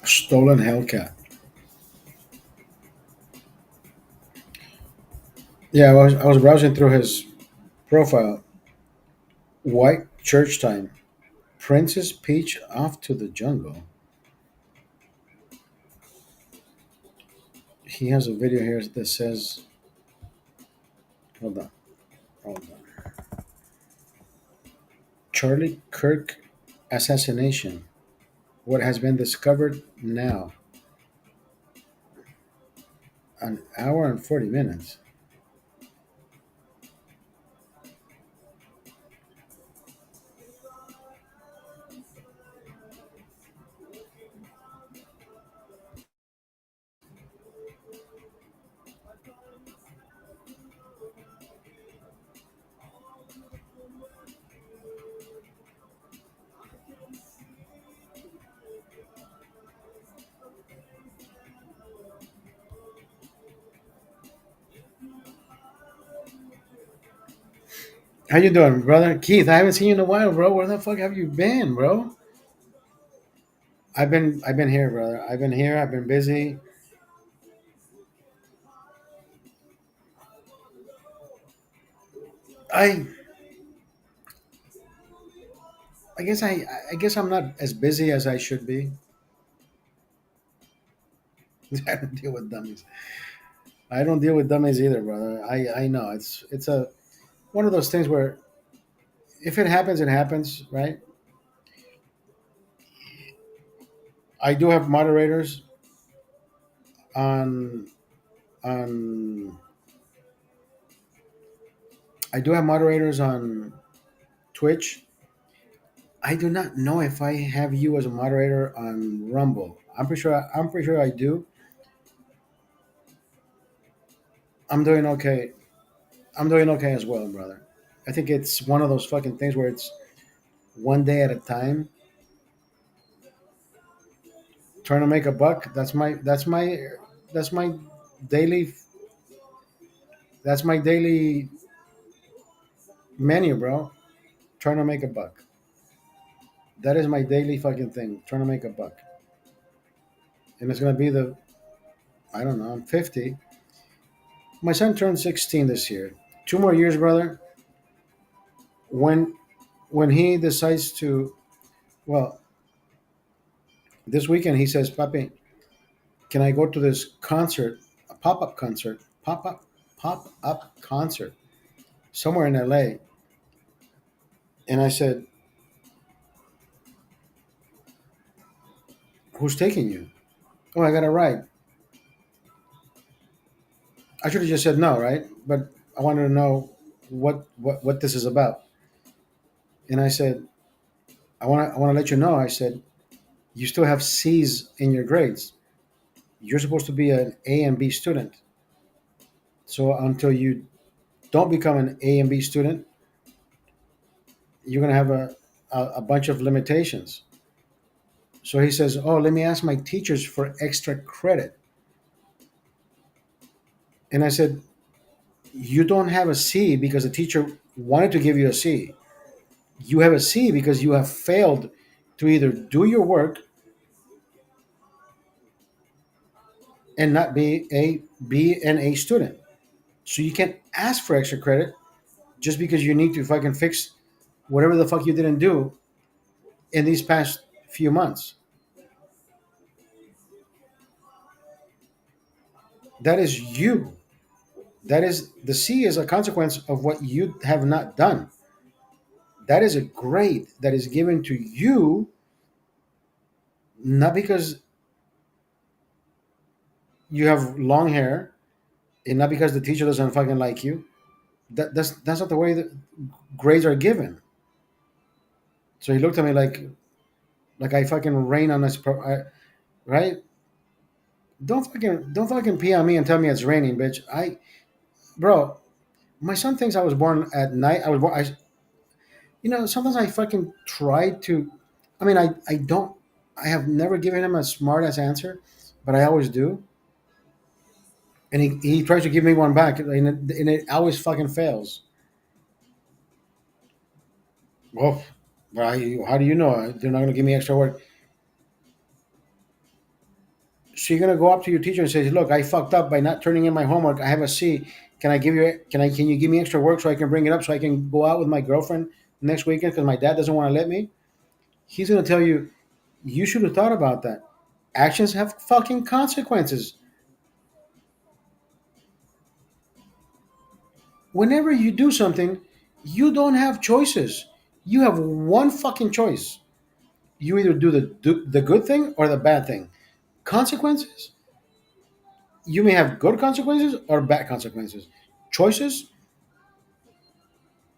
Stolen Hellcat. Yeah, I was browsing through his profile. White church time. Princess Peach off to the jungle. He has a video here that says, hold on, hold on. Charlie Kirk assassination. What has been discovered now? An hour and 40 minutes. How you doing, brother? Keith, I haven't seen you in a while, bro. Where the fuck have you been, bro? I've been here, brother. I've been here. I've been busy. I I guess I guess I'm not as busy as I should be. I don't deal with dummies. I don't deal with dummies either, brother. I know it's a one of those things where if it happens, it happens, right? I do have moderators on on I do have moderators on Twitch. I do not know if I have you as a moderator on Rumble. I'm pretty sure I do. I'm doing okay. I'm doing okay as well, brother. I think it's one of those fucking things where it's one day at a time, trying to make a buck. That's my daily that's my daily menu, bro. Trying to make a buck. That is my daily fucking thing. Trying to make a buck. And it's gonna be the I don't know, I'm 50. My son turned 16 this year. 2 more years, brother. When when he decides to well, this weekend he says, Papi, can I go to this concert, a pop up concert somewhere in LA? And I said, who's taking you? Oh, I got a ride. I should have just said no, right? But I wanted to know what this is about. And I said, I want to let you know. I said, you still have C's in your grades. You're supposed to be an A and B student. So until you don't become an A and B student, you're gonna have a bunch of limitations. So he says, oh, let me ask my teachers for extra credit. And I said, you don't have a C because the teacher wanted to give you a C. You have a C because you have failed to either do your work and not be an A student. So you can't ask for extra credit just because you need to fucking fix whatever the fuck you didn't do in these past few months. That is you. That is the C is a consequence of what you have not done. That is a grade that is given to you, not because you have long hair and not because the teacher doesn't fucking like you. That's not the way that grades are given. So he looked at me like I fucking rain on his right. Don't fucking pee on me and tell me it's raining, bitch. Bro, my son thinks I was born at night. I was born. Sometimes I fucking try to. I mean, I don't. I have never given him a smart ass answer, but I always do. And he tries to give me one back, and it always fucking fails. Well, how do you know they're not going to give me extra work? So you're going to go up to your teacher and say, "Look, I fucked up by not turning in my homework. I have a C. Can you give me extra work so I can bring it up so I can go out with my girlfriend next weekend because my dad doesn't want to let me?" He's going to tell you, "You should have thought about that. Actions have fucking consequences. Whenever you do something, you don't have choices. You have one fucking choice. You either do the good thing or the bad thing. Consequences, you may have good consequences or bad consequences. Choices,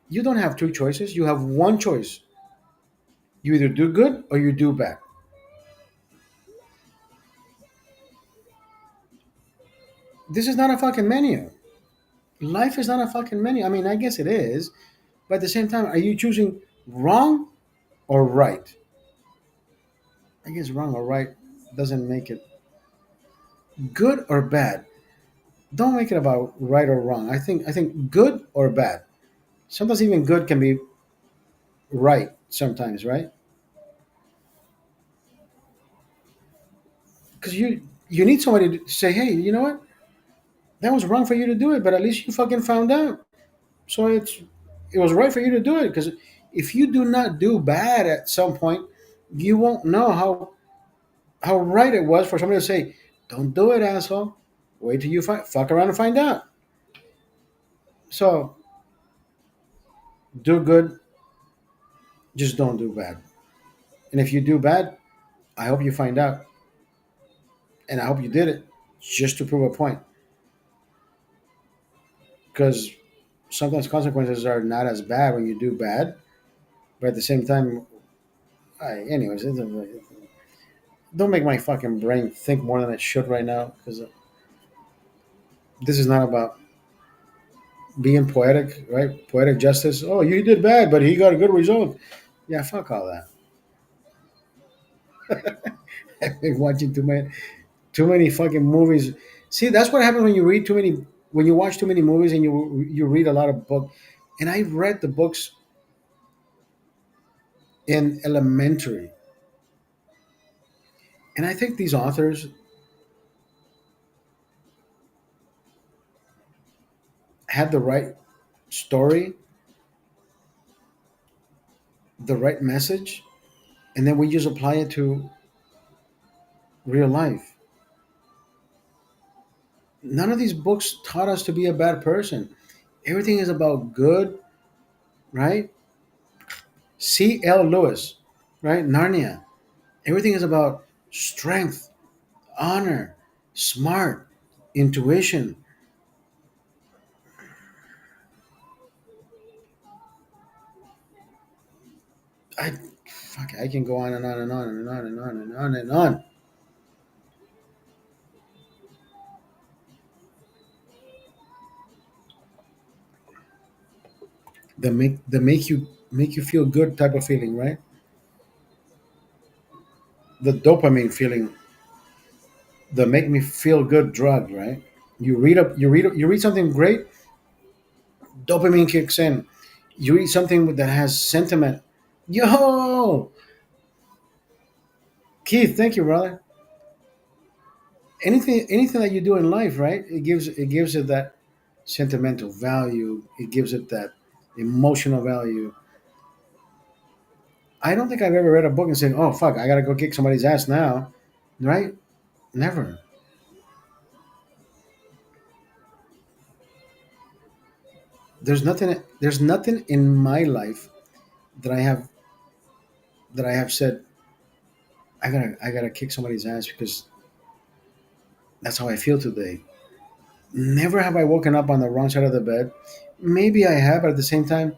you don't have two choices. You have one choice. You either do good or you do bad. This is not a fucking menu. Life is not a fucking menu. I mean, I guess it is, but at the same time, are you choosing wrong or right? I guess wrong or right doesn't make it good or bad. Don't make it about right or wrong. I think good or bad. Sometimes even good can be right. Sometimes, right? Because you need somebody to say, hey, you know what? That was wrong for you to do it, but at least you fucking found out. So it was right for you to do it. Because if you do not do bad at some point, you won't know how right it was for somebody to say, "Don't do it, asshole. Wait till you fuck around and find out." So do good, just don't do bad. And if you do bad, I hope you find out, and I hope you did it just to prove a point. Because sometimes consequences are not as bad when you do bad, but at the same time, anyways, don't make my fucking brain think more than it should right now. Because this is not about being poetic, right? Poetic justice. Oh, you did bad, but he got a good result. Yeah, fuck all that. I've been watching too many fucking movies. See, that's what happens when you read too many, when you watch too many movies and you read a lot of books. And I read the books in elementary, and I think these authors had the right story, the right message, and then we just apply it to real life. None of these books taught us to be a bad person. Everything is about good, right? C.L. Lewis, right? Narnia. Everything is about strength, honor, smart, intuition. I fuck. I can go on and on and on and on and on and on and on. The make you feel good type of feeling, right? The dopamine feeling, the make me feel good drug, right? You read something great, dopamine kicks in. You read something that has sentiment. Yo, Keith, thank you, brother. Anything that you do in life, right? It gives it that sentimental value. It gives it that emotional value. I don't think I've ever read a book and said, "Oh fuck, I gotta go kick somebody's ass now," right? Never. There's nothing in my life that I have said I gotta kick somebody's ass because that's how I feel today. Never have I woken up on the wrong side of the bed. Maybe I have, but at the same time,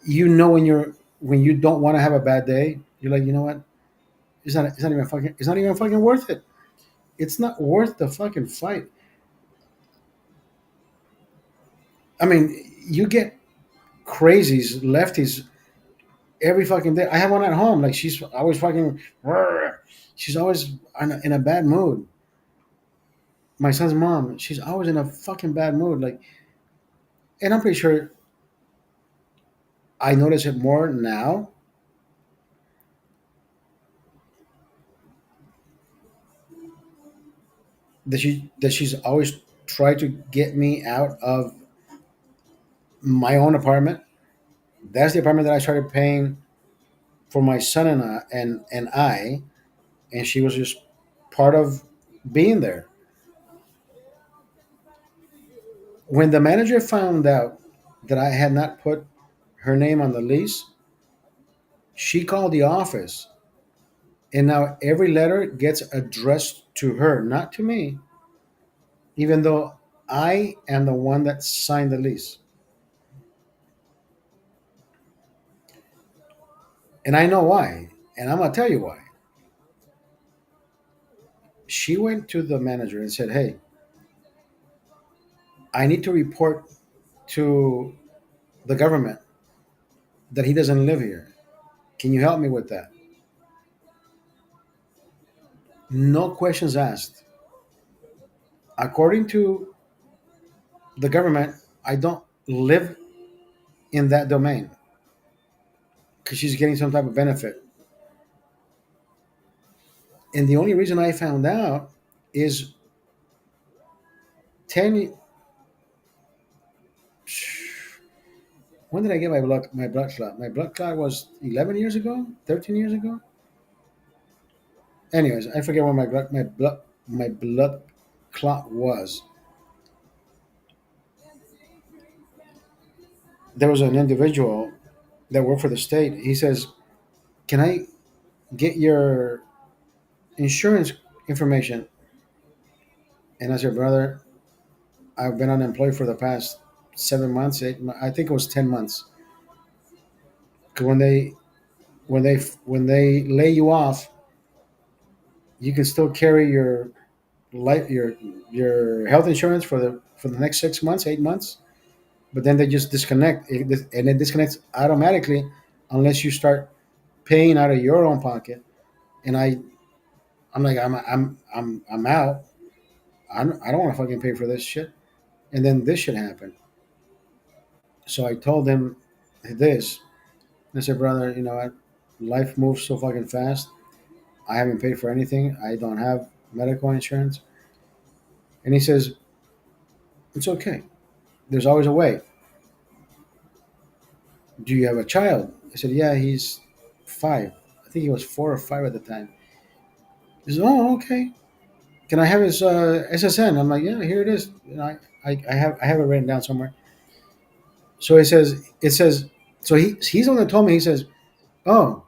when you don't want to have a bad day, you're like, you know what? It's not even fucking worth it. It's not worth the fucking fight. I mean, you get crazies, lefties every fucking day. I have one at home. Like she's always fucking. She's always in a bad mood. My son's mom. She's always in a fucking bad mood. Like, and I'm pretty sure I notice it more now that she's always tried to get me out of my own apartment. That's the apartment that I started paying for my son and I, and she was just part of being there. When the manager found out that I had not put her name on the lease, she called the office, and now every letter gets addressed to her, not to me, even though I am the one that signed the lease. And I know why, and I'm gonna tell you why. She went to the manager and said, "Hey, I need to report to the government that he doesn't live here. Can you help me with that?" No questions asked. According to the government, I don't live in that domain because she's getting some type of benefit. And the only reason I found out is 10. When did I get my blood clot? My blood clot was 11 years ago, 13 years ago. Anyways, I forget when my blood clot was. There was an individual that worked for the state. He says, "Can I get your insurance information?" And I said, "Brother, I've been unemployed for the past 7 months. I think it was 10 months. Because when they lay you off, you can still carry your life your health insurance for the next 6 months, 8 months. But then they just disconnect, and it disconnects automatically unless you start paying out of your own pocket." And I'm like, I'm out. I don't want to fucking pay for this shit. And then this shit happened. So I told him this. I said, "Brother, you know what? Life moves so fucking fast. I haven't paid for anything. I don't have medical insurance." And he says, "It's okay. There's always a way. Do you have a child?" I said, "Yeah, he's 5. I think he was 4 or 5 at the time." He says, "Oh, okay. Can I have his SSN?" I'm like, "Yeah, here it is. You know, I have it written down somewhere." So it says, so he's the one that told me. He says, "Oh,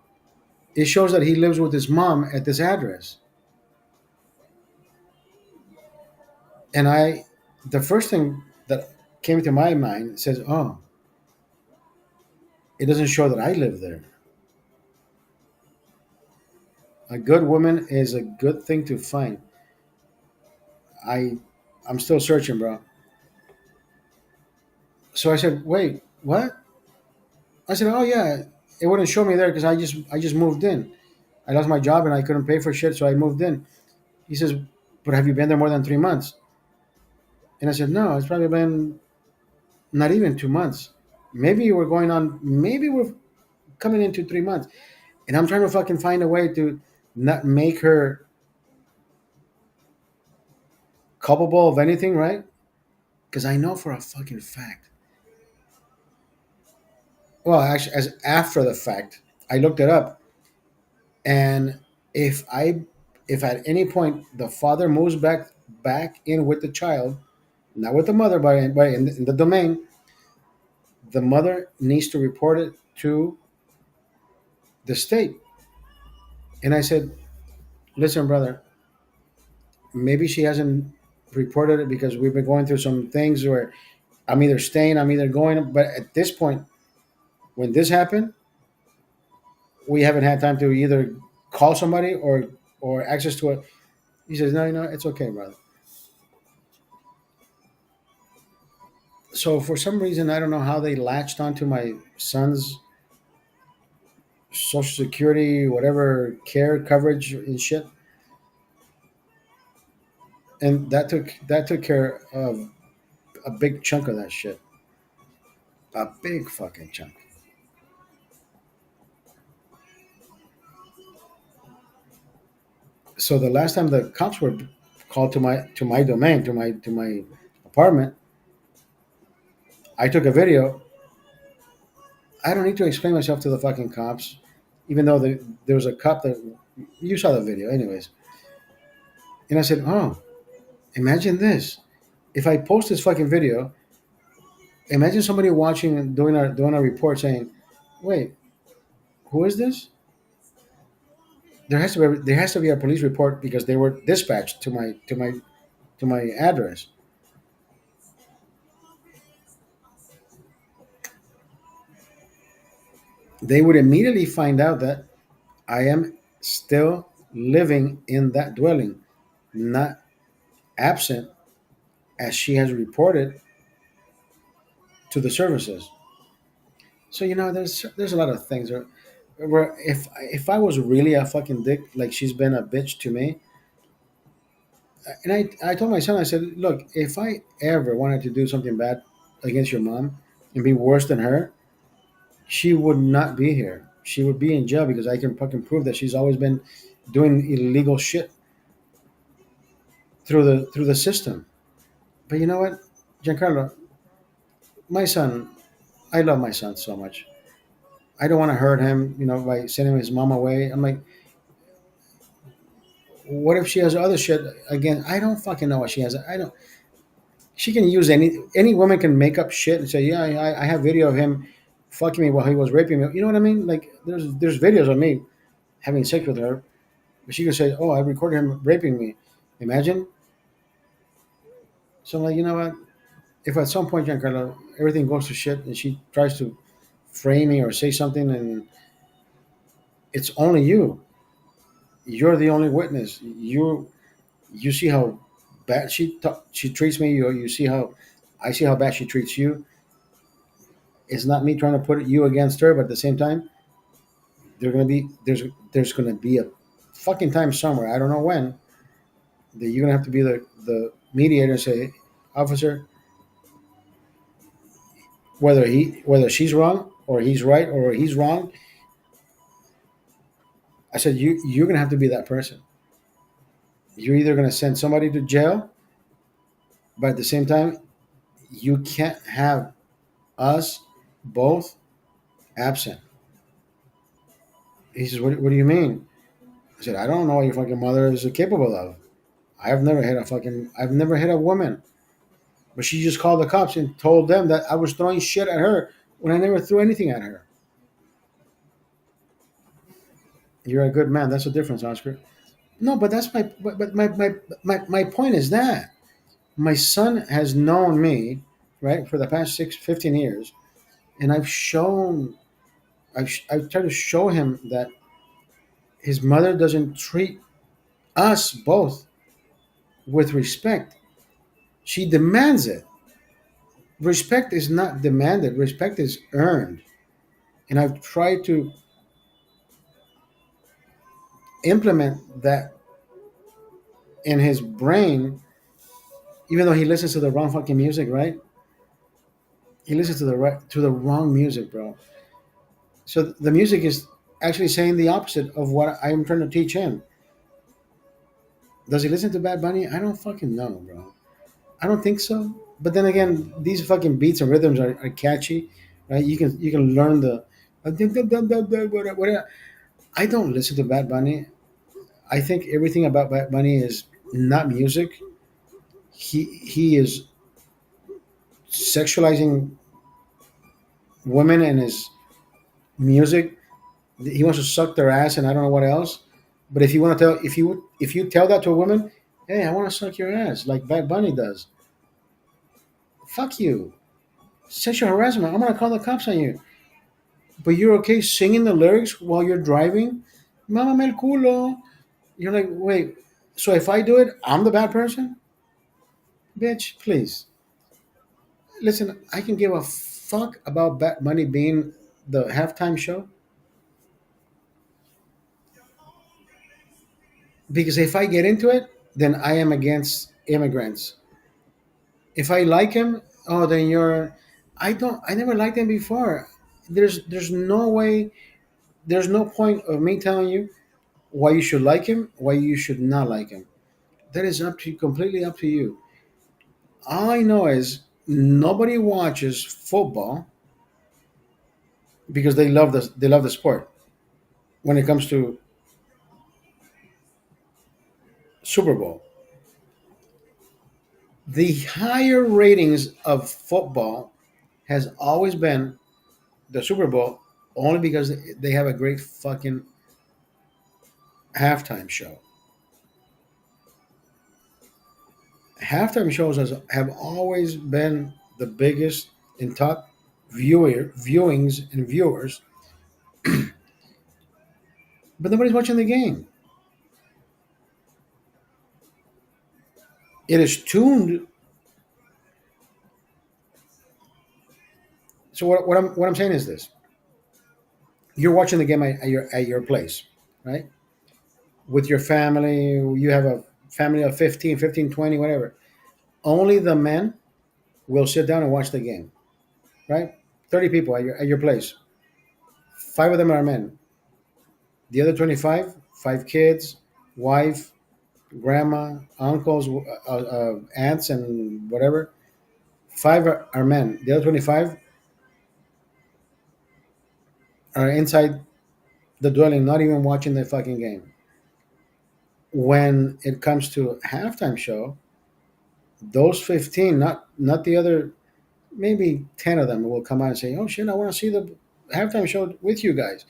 it shows that he lives with his mom at this address." And the first thing that came to my mind says, "Oh, it doesn't show that I live there." A good woman is a good thing to find. I I'm still searching, bro. So I said, "Wait, what?" I said, "Oh yeah, it wouldn't show me there because I just moved in. I lost my job and I couldn't pay for shit, so I moved in." He says, "But have you been there more than 3 months?" And I said, "No, it's probably been not even 2 months. Maybe we're coming into 3 months." And I'm trying to fucking find a way to not make her culpable of anything, right? Because I know for a fucking fact. Well, actually, as after the fact, I looked it up, and if I, if at any point the father moves back in with the child, not with the mother, but in the domain, the mother needs to report it to the state. And I said, "Listen, brother, maybe she hasn't reported it because we've been going through some things where I'm either staying, I'm either going. But at this point, when this happened, we haven't had time to either call somebody or access to it." He says, "No, it's okay, brother." So for some reason, I don't know how they latched onto my son's social security, whatever care coverage and shit, and that took care of a big chunk of that shit, a big fucking chunk. So the last time the cops were called to my domain, to my apartment, I took a video. I don't need to explain myself to the fucking cops, even though there was a cop that you saw the video, anyways. And I said, "Oh, imagine this! If I post this fucking video, imagine somebody watching and doing a report saying, 'Wait, who is this?' There has to be a police report because they were dispatched to my address. They would immediately find out that I am still living in that dwelling, not absent as she has reported to the services." So there's a lot of things where if I was really a fucking dick, like she's been a bitch to me, and I told my son, I said, "Look, if I ever wanted to do something bad against your mom and be worse than her, she would not be here. She would be in jail because I can fucking prove that she's always been doing illegal shit through the system. But you know what, Giancarlo, my son, I love my son so much. I don't want to hurt him, by sending his mom away. I'm like, what if she has other shit? Again, I don't fucking know what she has. I don't. She can use any woman can make up shit and say, yeah, I have video of him fucking me while he was raping me. You know what I mean? Like there's videos of me having sex with her, but she can say, oh, I recorded him raping me. Imagine. So I'm like, you know what? If at some point, Giancarlo, everything goes to shit and she tries to frame me or say something, and it's only you. You're the only witness. You see how bad she treats me. You see how I see how bad she treats you. It's not me trying to put you against her, but at the same time, there's gonna be a fucking time somewhere. I don't know when that you're gonna have to be the mediator and say, officer, whether she's wrong or he's right or he's wrong. I said you're gonna have to be that person. You're either gonna send somebody to jail, but at the same time, you can't have us both absent. He says, what do you mean? I said, I don't know what your fucking mother is capable of. I've never hit a woman. But she just called the cops and told them that I was throwing shit at her when I never threw anything at her. You're a good man. That's the difference, Oscar. No, but that's my point is that my son has known me, right, for the past 15 years, and I've tried to show him that his mother doesn't treat us both with respect. She demands it. Respect is not demanded, respect is earned. And I've tried to implement that in his brain, even though he listens to the wrong fucking music, right? He listens to the wrong music, bro. So the music is actually saying the opposite of what I'm trying to teach him. Does he listen to Bad Bunny? I don't fucking know, bro. I don't think so. But then again, these fucking beats and rhythms are catchy, right? You can learn the. I don't listen to Bad Bunny. I think everything about Bad Bunny is not music. He is sexualizing women in his music. He wants to suck their ass and I don't know what else. But if you tell that to a woman, hey, I want to suck your ass like Bad Bunny does. Fuck you, sexual harassment. I'm gonna call the cops on you. But you're okay singing the lyrics while you're driving. Mama el culo. You're like, wait. So if I do it, I'm the bad person, bitch. Please listen. I can give a fuck about Bad Bunny being the halftime show because if I get into it, then I am against immigrants. If I like him, oh, then you're. I don't. I never liked him before. There's no way. There's no point of me telling you why you should like him, why you should not like him. That is up to you, completely up to you. All I know is nobody watches football because they love the sport. When it comes to Super Bowl, the higher ratings of football has always been the Super Bowl only because they have a great fucking halftime show. Halftime shows have always been the biggest and top viewings and viewers, but nobody's watching the game. It is tuned. So what I'm saying is this: you're watching the game at your place, right? With your family. You have a family of 15, 20, whatever. Only the men will sit down and watch the game, right? 30 people at your place. Five of them are men. The other 25, five kids, wife, grandma, uncles, aunts, and whatever. Five are men. The other 25 are inside the dwelling, not even watching the fucking game. When it comes to halftime show, those 15, not the other, maybe 10 of them will come out and say, "Oh shit, I want to see the halftime show with you guys."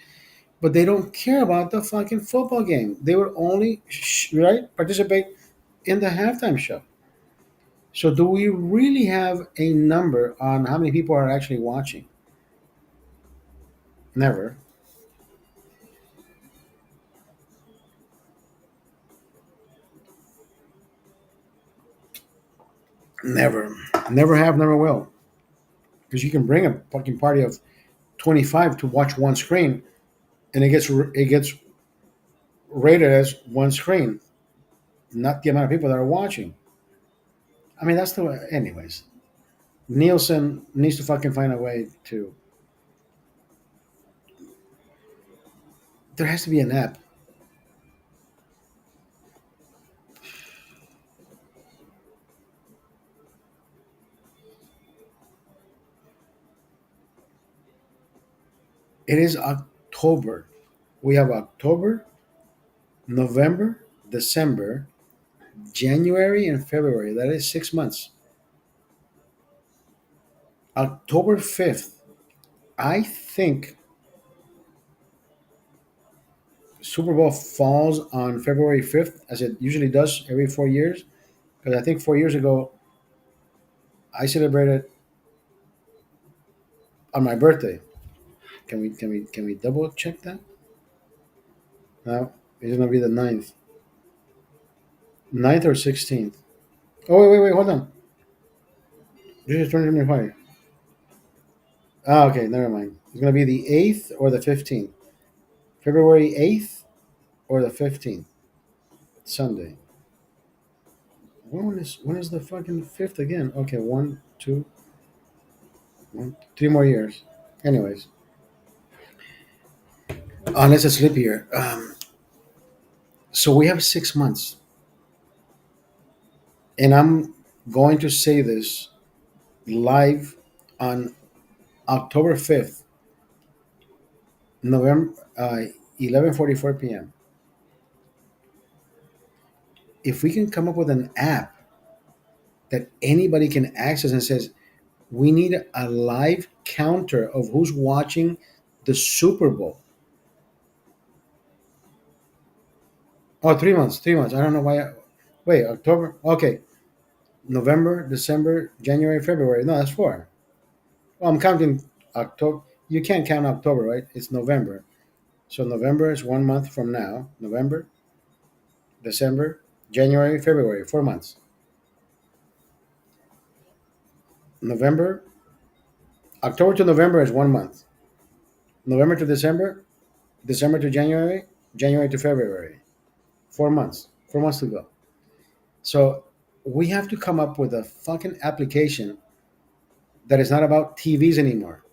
But they don't care about the fucking football game. They would only right participate in the halftime show. So do we really have a number on how many people are actually watching? Never. Never. Never have, never will. Because you can bring a fucking party of 25 to watch one screen and it gets rated as one screen, not the amount of people that are watching. I mean, that's the way. Anyways, Nielsen needs to fucking find a way to. There has to be an app. It is October. We have October, November, December, January, and February. That is 6 months. October 5th. I think Super Bowl falls on February 5th, as it usually does every 4 years. Because I think 4 years ago, I celebrated on my birthday. Can we double check that? No, it's gonna be the 9th. 9th or 16th. Oh wait, hold on. This is 2025. Ah, okay, never mind. It's gonna be the 8th or the 15th. February 8th or the 15th. Sunday. When is the fucking 5th again? Okay, one, two, one, 3 more years. Anyways, unless it's leap year. So we have 6 months, and I'm going to say this live on October 5th, November 11:44 p.m. If we can come up with an app that anybody can access and says we need a live counter of who's watching the Super Bowl. Oh, 3 months, 3 months. I don't know why. Wait, October. Okay, November, December, January, February. No, that's four. Well, I'm counting October. You can't count October, right? It's November. So November is 1 month from now. November, December, January, February. 4 months. November, October to November is 1 month. November to December, December to January, January to February. 4 months. 4 months to go. So we have to come up with a fucking application that is not about TVs anymore,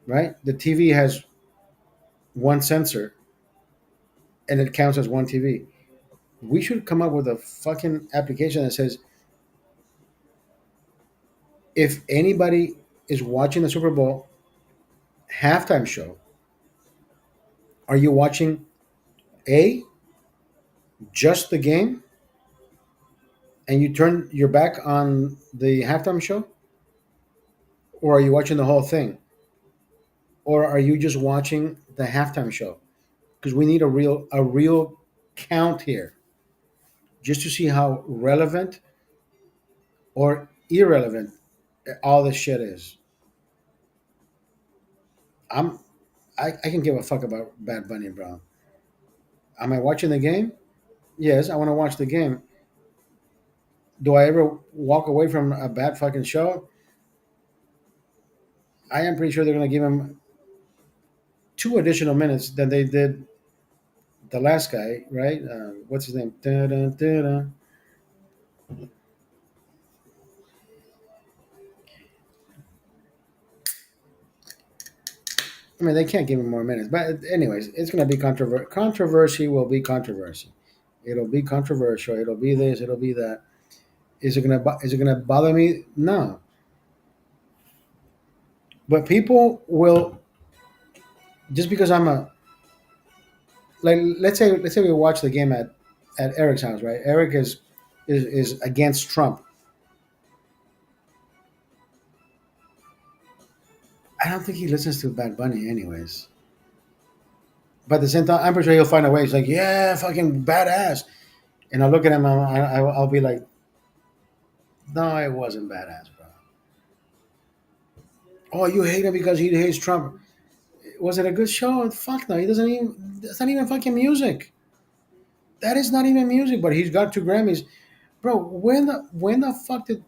right? The TV has one sensor and it counts as one TV. We should come up with a fucking application that says if anybody is watching the Super Bowl halftime show, are you watching A, just the game, and you turn your back on the halftime show? Or are you watching the whole thing? Or are you just watching the halftime show? Because we need a real count here just to see how relevant or irrelevant all this shit is. I'm I can give a fuck about Bad Bunny, bro. Am I watching the game? Yes, I want to watch the game. Do I ever walk away from a bad fucking show? I am pretty sure they're gonna give him 2 additional minutes than they did the last guy, right? What's his name? Dun, dun, dun. I mean, they can't give him more minutes. But anyways, it's going to be controversial. Controversy will be controversy. It'll be controversial. It'll be this. It'll be that. Is it gonna bother me? No. But people will, just because I'm a, like, let's say we watch the game at Eric's house, right? Eric is against Trump. I don't think he listens to Bad Bunny, anyways. But at the same time, I'm pretty sure he'll find a way. He's like, yeah, fucking badass. And I'll look at him, and I'll be like, no, it wasn't badass, bro. Oh, you hate him because he hates Trump. Was it a good show? Fuck no. He doesn't even. That's not even fucking music. That is not even music. But he's got 2 Grammys, bro. When the fuck did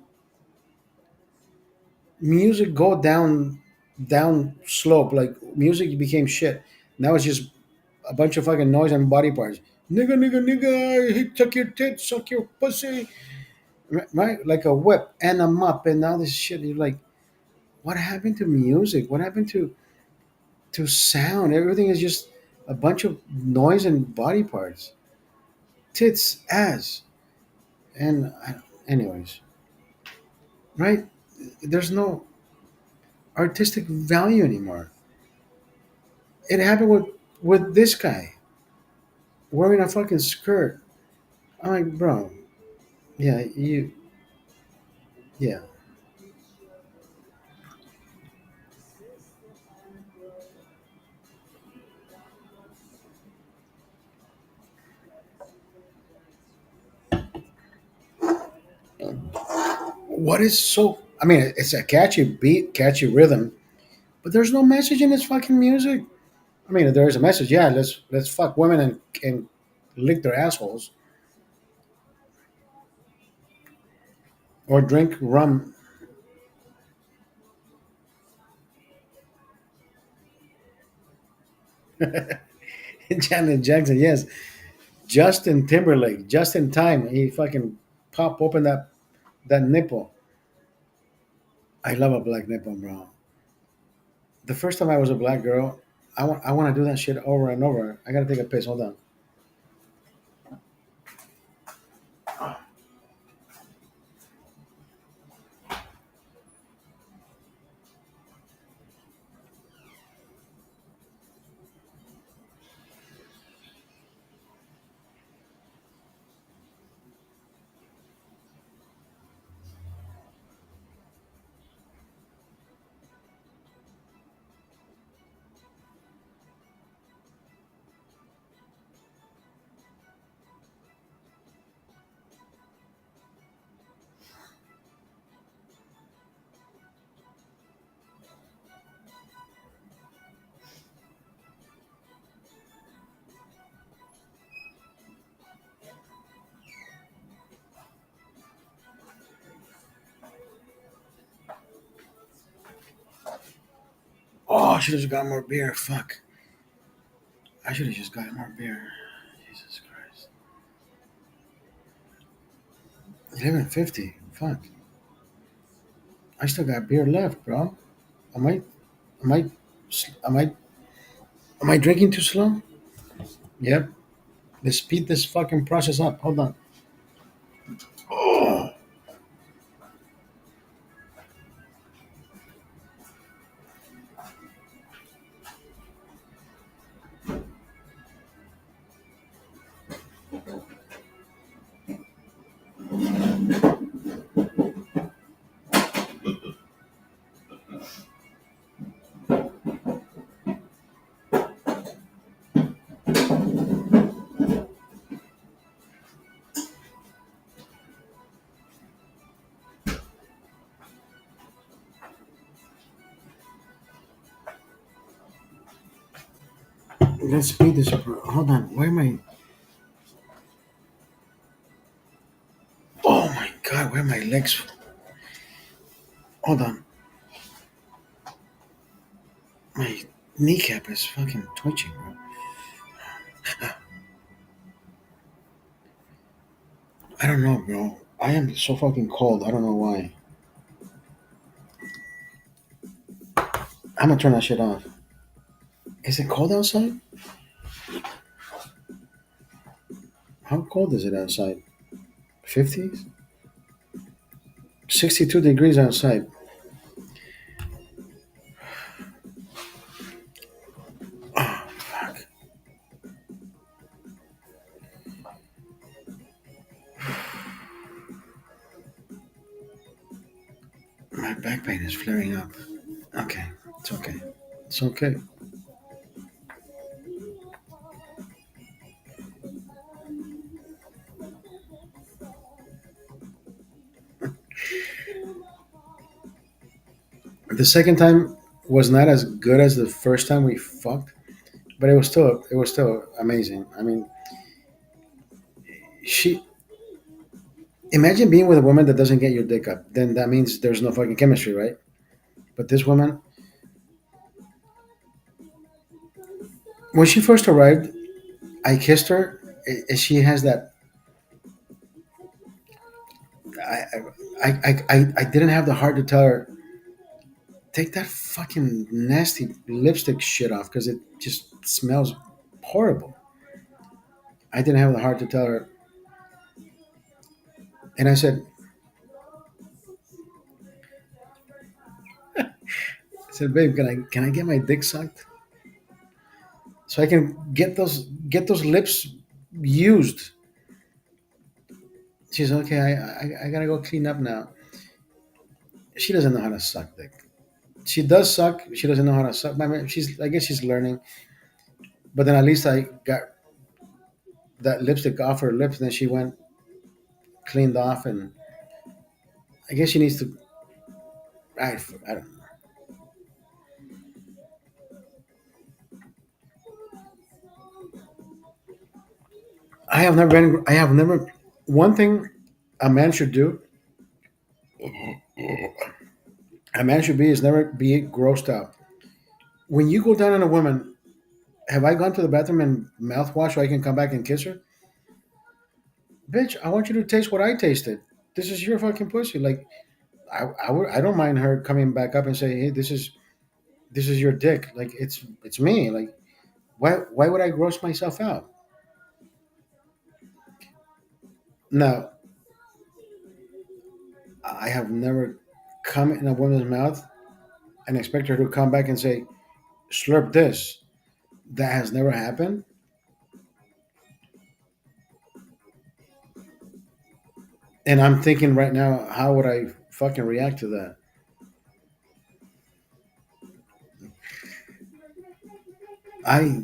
music go down slope? Like, music became shit. Now it's just a bunch of fucking noise and body parts. Nigga, nigga, nigga. He took your tits, suck your pussy. Right? Like a whip and a mop and all this shit. You're like, what happened to music? What happened to sound? Everything is just a bunch of noise and body parts. Tits, ass, and anyways, right? There's no artistic value anymore. It happened with this guy wearing a fucking skirt. I'm like, bro, yeah, yeah. What is so? I mean, it's a catchy beat, catchy rhythm, but there's no message in this fucking music. I mean, if there is a message, yeah, let's fuck women and lick their assholes or drink rum. Janet Jackson, yes. Justin Timberlake, just in time, he fucking pop open that nipple. I love a black nipple, bro. The first time I was a black girl, I want to do that shit over and over. I gotta take a piss. Hold on. Oh, I should have just got more beer. Fuck. I should have just got more beer. Jesus Christ. 11:50. Fuck. I still got beer left, bro. Am I? Am I? Am I? Am I drinking too slow? Yep. Let's speed this fucking process up. Hold on. Oh, let's speed this up. Hold on. Why am I? Oh my god, where are my legs? Hold on. My kneecap is fucking twitching, bro. I don't know, bro. I am so fucking cold. I don't know why. I'm gonna turn that shit off. Is it cold outside? How cold is it outside? 50s? 62 degrees outside. Oh, fuck. My back pain is flaring up. Okay. It's okay. It's okay. The second time was not as good as the first time we fucked, but it was still amazing. I mean, she imagine being with a woman that doesn't get your dick up. Then that means there's no fucking chemistry, right? But this woman, when she first arrived, I kissed her, and she has that. I I didn't have the heart to tell her take that fucking nasty lipstick shit off because it just smells horrible. I didn't have the heart to tell her, and I said, babe, can I get my dick sucked so I can get those lips used? She's okay. I gotta go clean up now. She doesn't know how to suck dick. She does suck. She doesn't know how to suck. I mean, I guess she's learning. But then at least I got that lipstick off her lips. And then she went cleaned off, and I guess she needs to. I don't know. I have never been. I have never. One thing a man should do. A man should be is never be grossed out. When you go down on a woman, have I gone to the bathroom and mouthwash so I can come back and kiss her? Bitch, I want you to taste what I tasted. This is your fucking pussy. Like I don't mind her coming back up and say, hey, this is your dick. Like it's me. Like why would I gross myself out? Now I have never come in a woman's mouth and expect her to come back and say, slurp this. That has never happened. And I'm thinking right now, how would I fucking react to that? I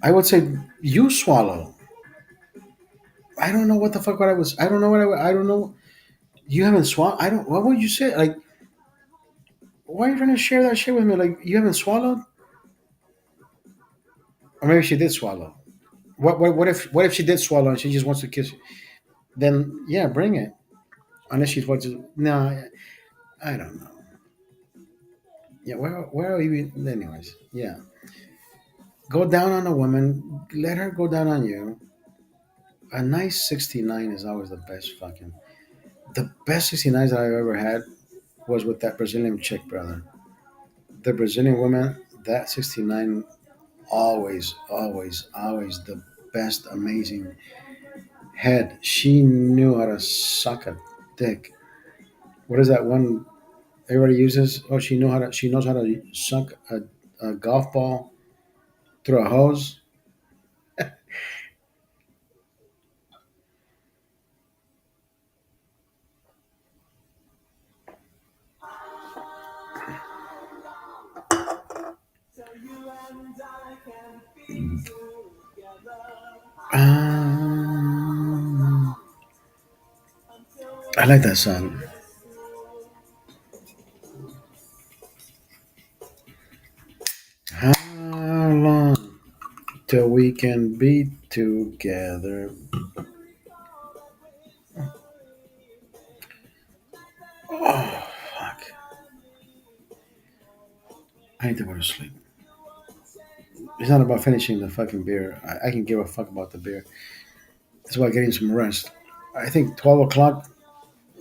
I would say you swallow. I don't know what the fuck what I was. I don't know what I don't know. You haven't swallowed. I don't. What would you say? Like, why are you trying to share that shit with me? Like, you haven't swallowed, or maybe she did swallow. What if she did swallow and she just wants to kiss you? Then yeah, bring it. Unless she's wants to. No, I don't know. Yeah, where are you? Anyways, yeah. Go down on a woman. Let her go down on you. A nice 69 is always the best fucking. The best 69s that I've ever had was with that Brazilian chick, brother. The Brazilian woman, that 69, always, always, always the best, amazing head. She knew how to suck a dick. What is that one everybody uses? Oh, she knows how to suck a golf ball through a hose. Um, I like that song. How long till we can be together? Oh, fuck. I need to go to sleep. It's not about finishing the fucking beer. I can give a fuck about the beer. It's about getting some rest. I think 12 o'clock.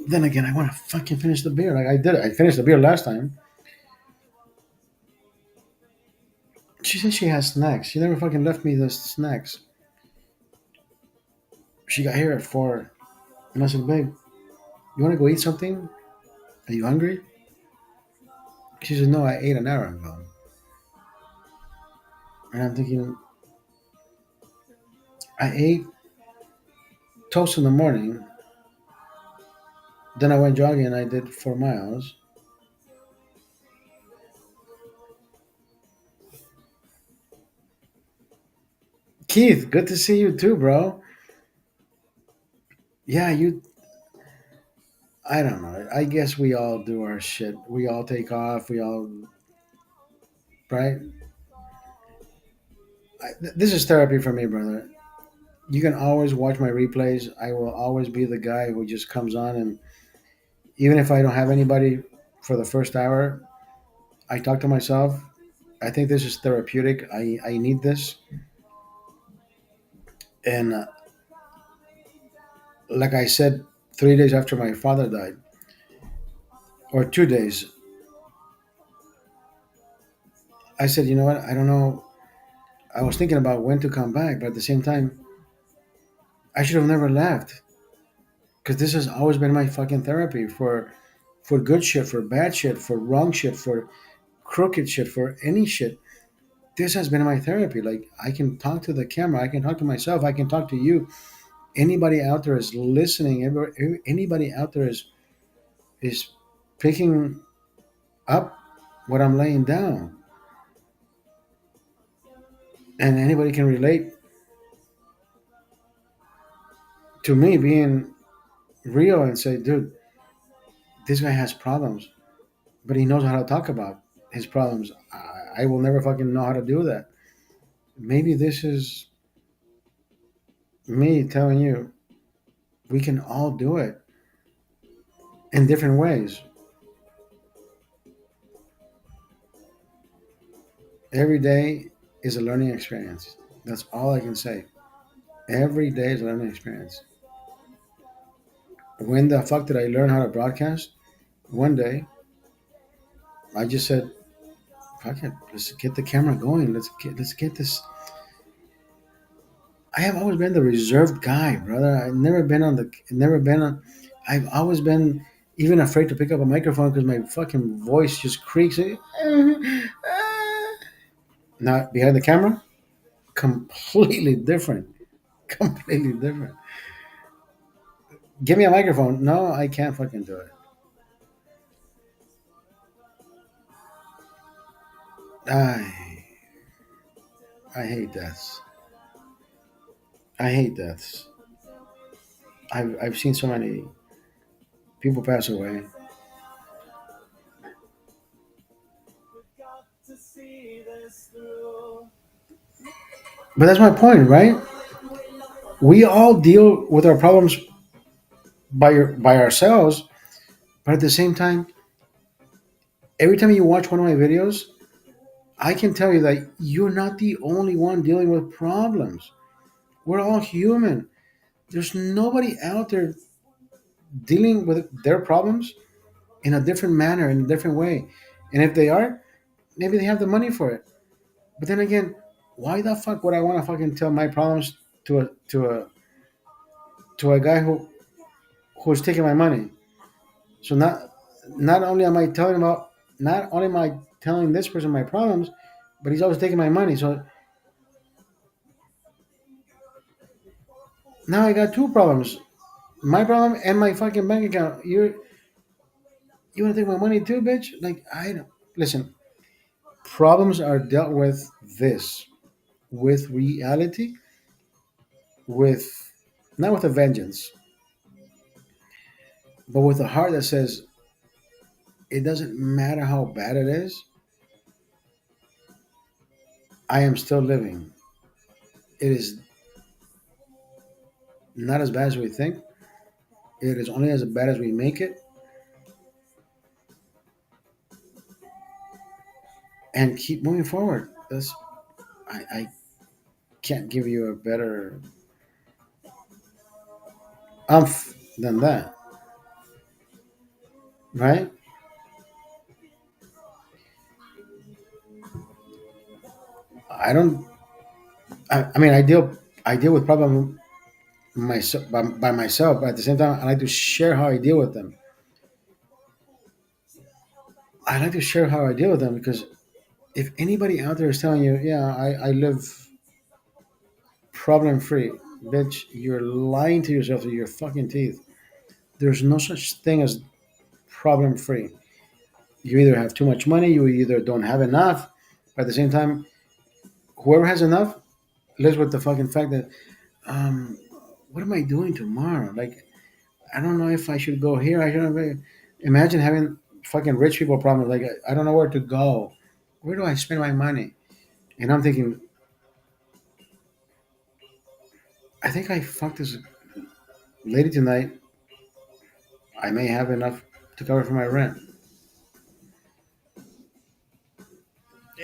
Then again, I want to fucking finish the beer. Like I did it. I finished the beer last time. She said she has snacks. She never fucking left me the snacks. She got here at 4. And I said, babe, you want to go eat something? Are you hungry? She said, no, I ate an hour ago. And I'm thinking, I ate toast in the morning. Then I went jogging and I did 4 miles. Keith, good to see you too, bro. Yeah, you. I don't know. I guess we all do our shit. We all take off. We all. Right? This is therapy for me, brother. You can always watch my replays. I will always be the guy who just comes on, and even if I don't have anybody for the first hour, I talk to myself. I think this is therapeutic. I need this. And like I said, 3 days after my father died, or 2 days, I said, you know what? I don't know. I was thinking about when to come back, but at the same time, I should have never left because this has always been my fucking therapy for good shit, for bad shit, for wrong shit, for crooked shit, for any shit. This has been my therapy. Like I can talk to the camera, I can talk to myself, I can talk to you. Anybody out there is listening. Anybody out there is picking up what I'm laying down, and anybody can relate to me being real and say, dude, this guy has problems, but he knows how to talk about his problems. I will never fucking know how to do that. Maybe this is me telling you we can all do it in different ways. Every day is a learning experience. That's all I can say. Every day is a learning experience. When the fuck did I learn how to broadcast? One day, I just said, "Fuck it, let's get the camera going. Let's get this." I have always been the reserved guy, brother. I've never been on the, never been on. I've always been even afraid to pick up a microphone because my fucking voice just creaks. Now behind the camera, completely different. Completely different. Give me a microphone. No, I can't fucking do it. I I hate deaths. I hate deaths. I've seen so many people pass away. But that's my point, right? We all deal with our problems by ourselves, but at the same time, every time you watch one of my videos, I can tell you that you're not the only one dealing with problems. We're all human. There's nobody out there dealing with their problems in a different manner, in a different way. And if they are, maybe they have the money for it. But then again, why the fuck would I want to fucking tell my problems to a guy who's taking my money? So not only am I telling about not only am I telling this person my problems, but he's always taking my money. So now I got two problems: my problem and my fucking bank account. You want to take my money too, bitch? Like I don't listen. Problems are dealt with with reality, with not with a vengeance, but with a heart that says it doesn't matter how bad it is. I am still living. It is not as bad as we think. It is only as bad as we make it, and keep moving forward. I can't give you a better umph than that, right? I don't. I mean, I deal with problem myself by myself, but at the same time, I like to share how I deal with them. I like to share how I deal with them because if anybody out there is telling you, yeah, I live problem free, bitch, you're lying to yourself to your fucking teeth. There's no such thing as problem free. You either have too much money, you either don't have enough. But at the same time, whoever has enough lives with the fucking fact that, um, what am I doing tomorrow? Like, I don't know if I should go here. I shouldn't. Imagine having fucking rich people problems. Like, I don't know where to go. Where do I spend my money? And I'm thinking, I think I fucked this lady tonight. I may have enough to cover for my rent.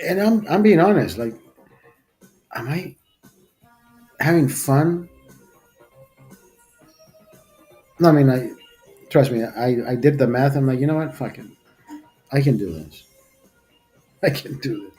And I'm being honest. Like, am I having fun? No, I mean, I trust me. I did the math. I'm like, you know what? Fuck it. I can do this. I can do this.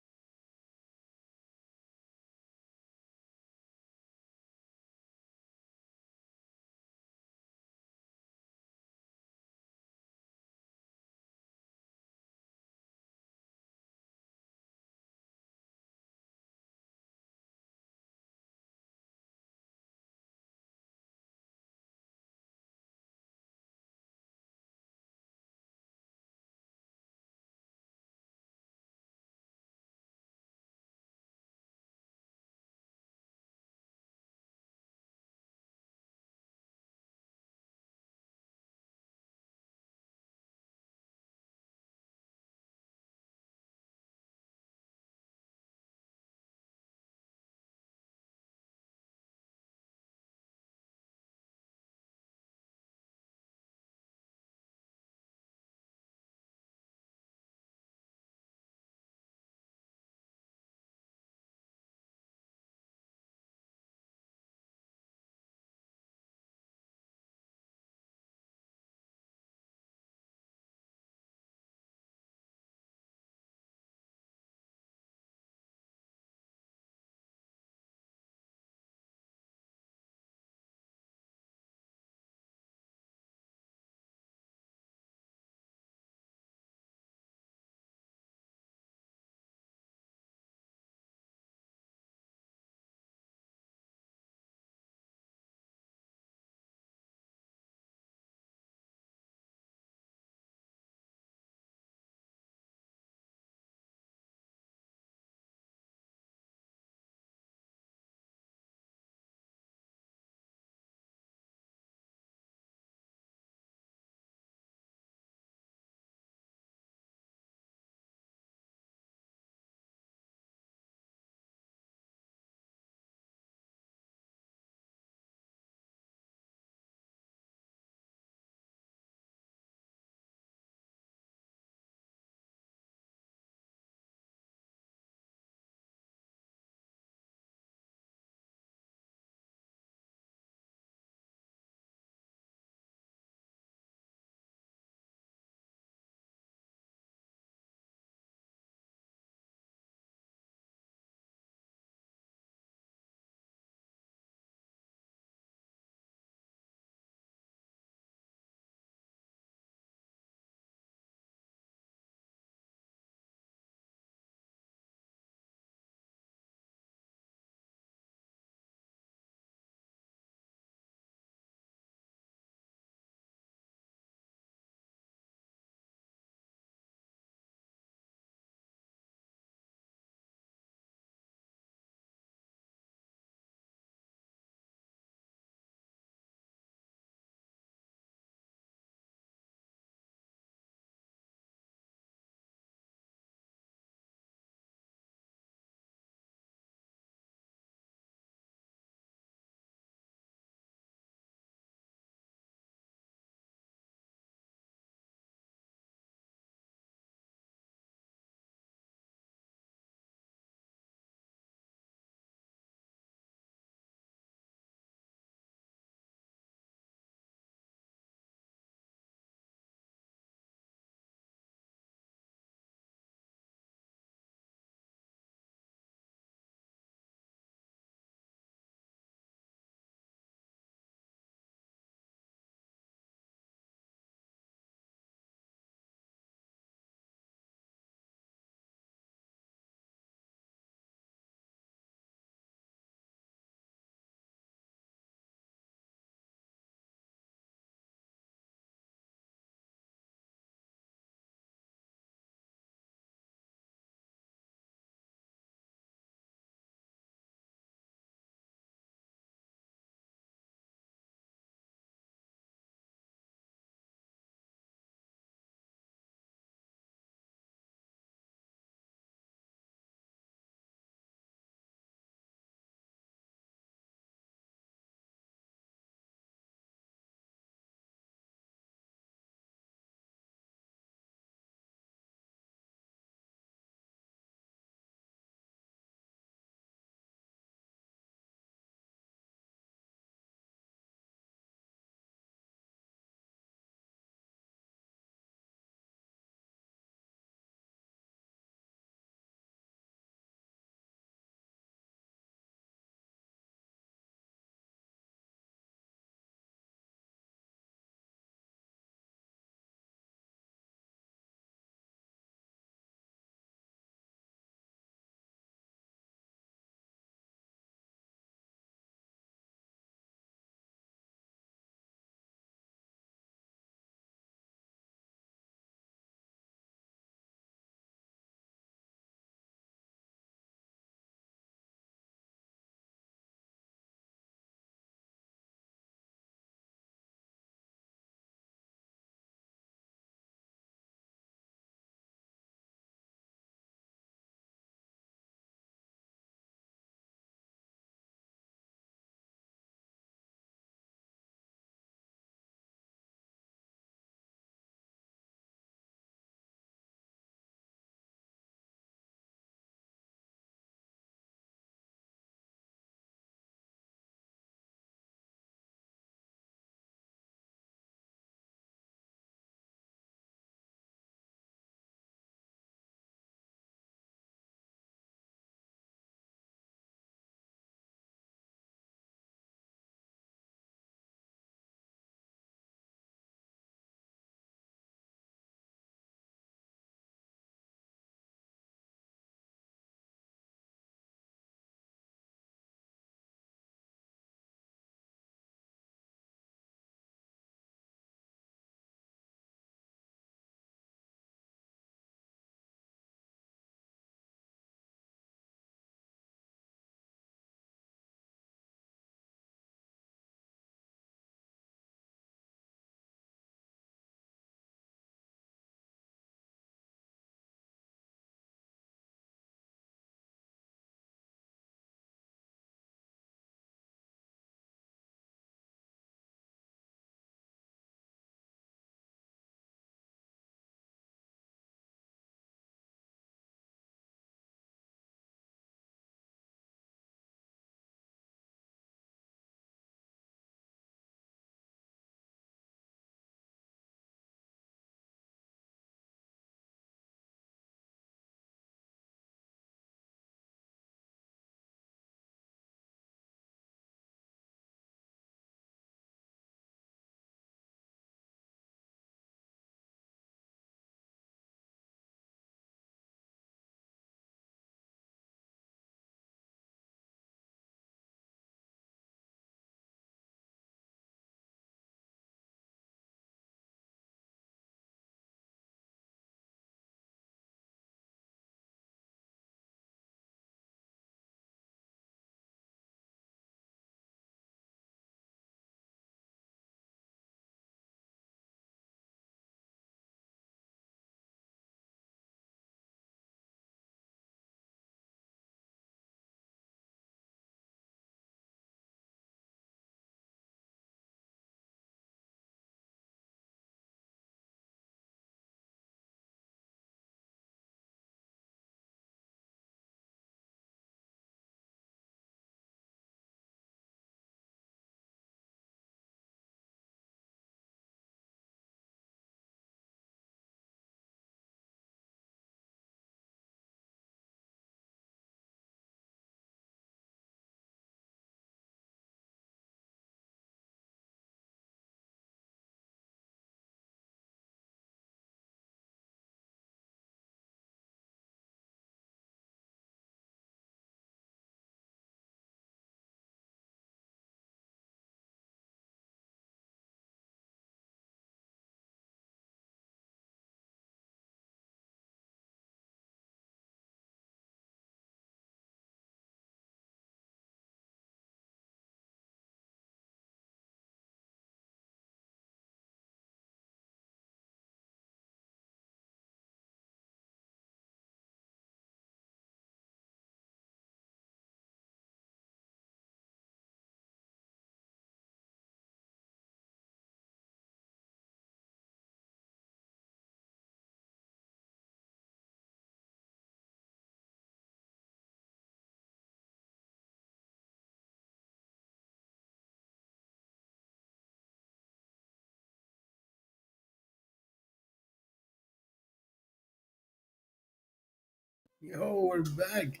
Yo, we're back.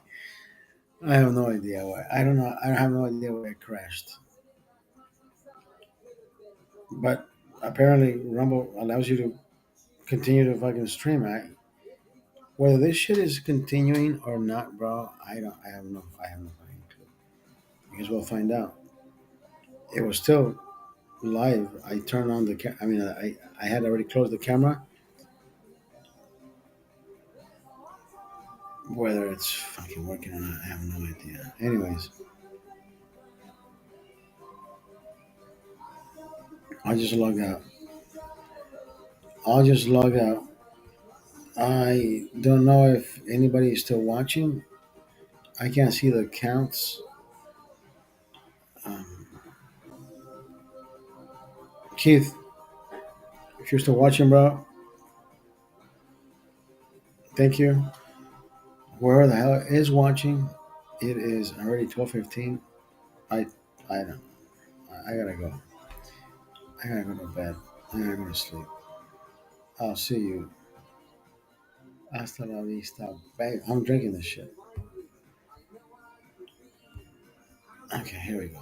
I have no idea why. I don't know. I have no idea why it crashed. But apparently, Rumble allows you to continue to fucking stream. Whether this shit is continuing or not, bro, I don't. I have no. I have no fucking clue. Because we'll find out. It was still live. I turned on the. I mean, I had already closed the camera. Whether it's fucking working or not, I have no idea. Anyways, I'll just log out. I'll just log out. I don't know if anybody is still watching. I can't see the counts. Um, Keith, if you're still watching, bro, thank you. Whoever the hell is watching, it is already 12:15. I I don't. I gotta go. I gotta go to bed. I gotta go to sleep. I'll see you. Hasta la vista. Bang. I'm drinking this shit. Okay, here we go.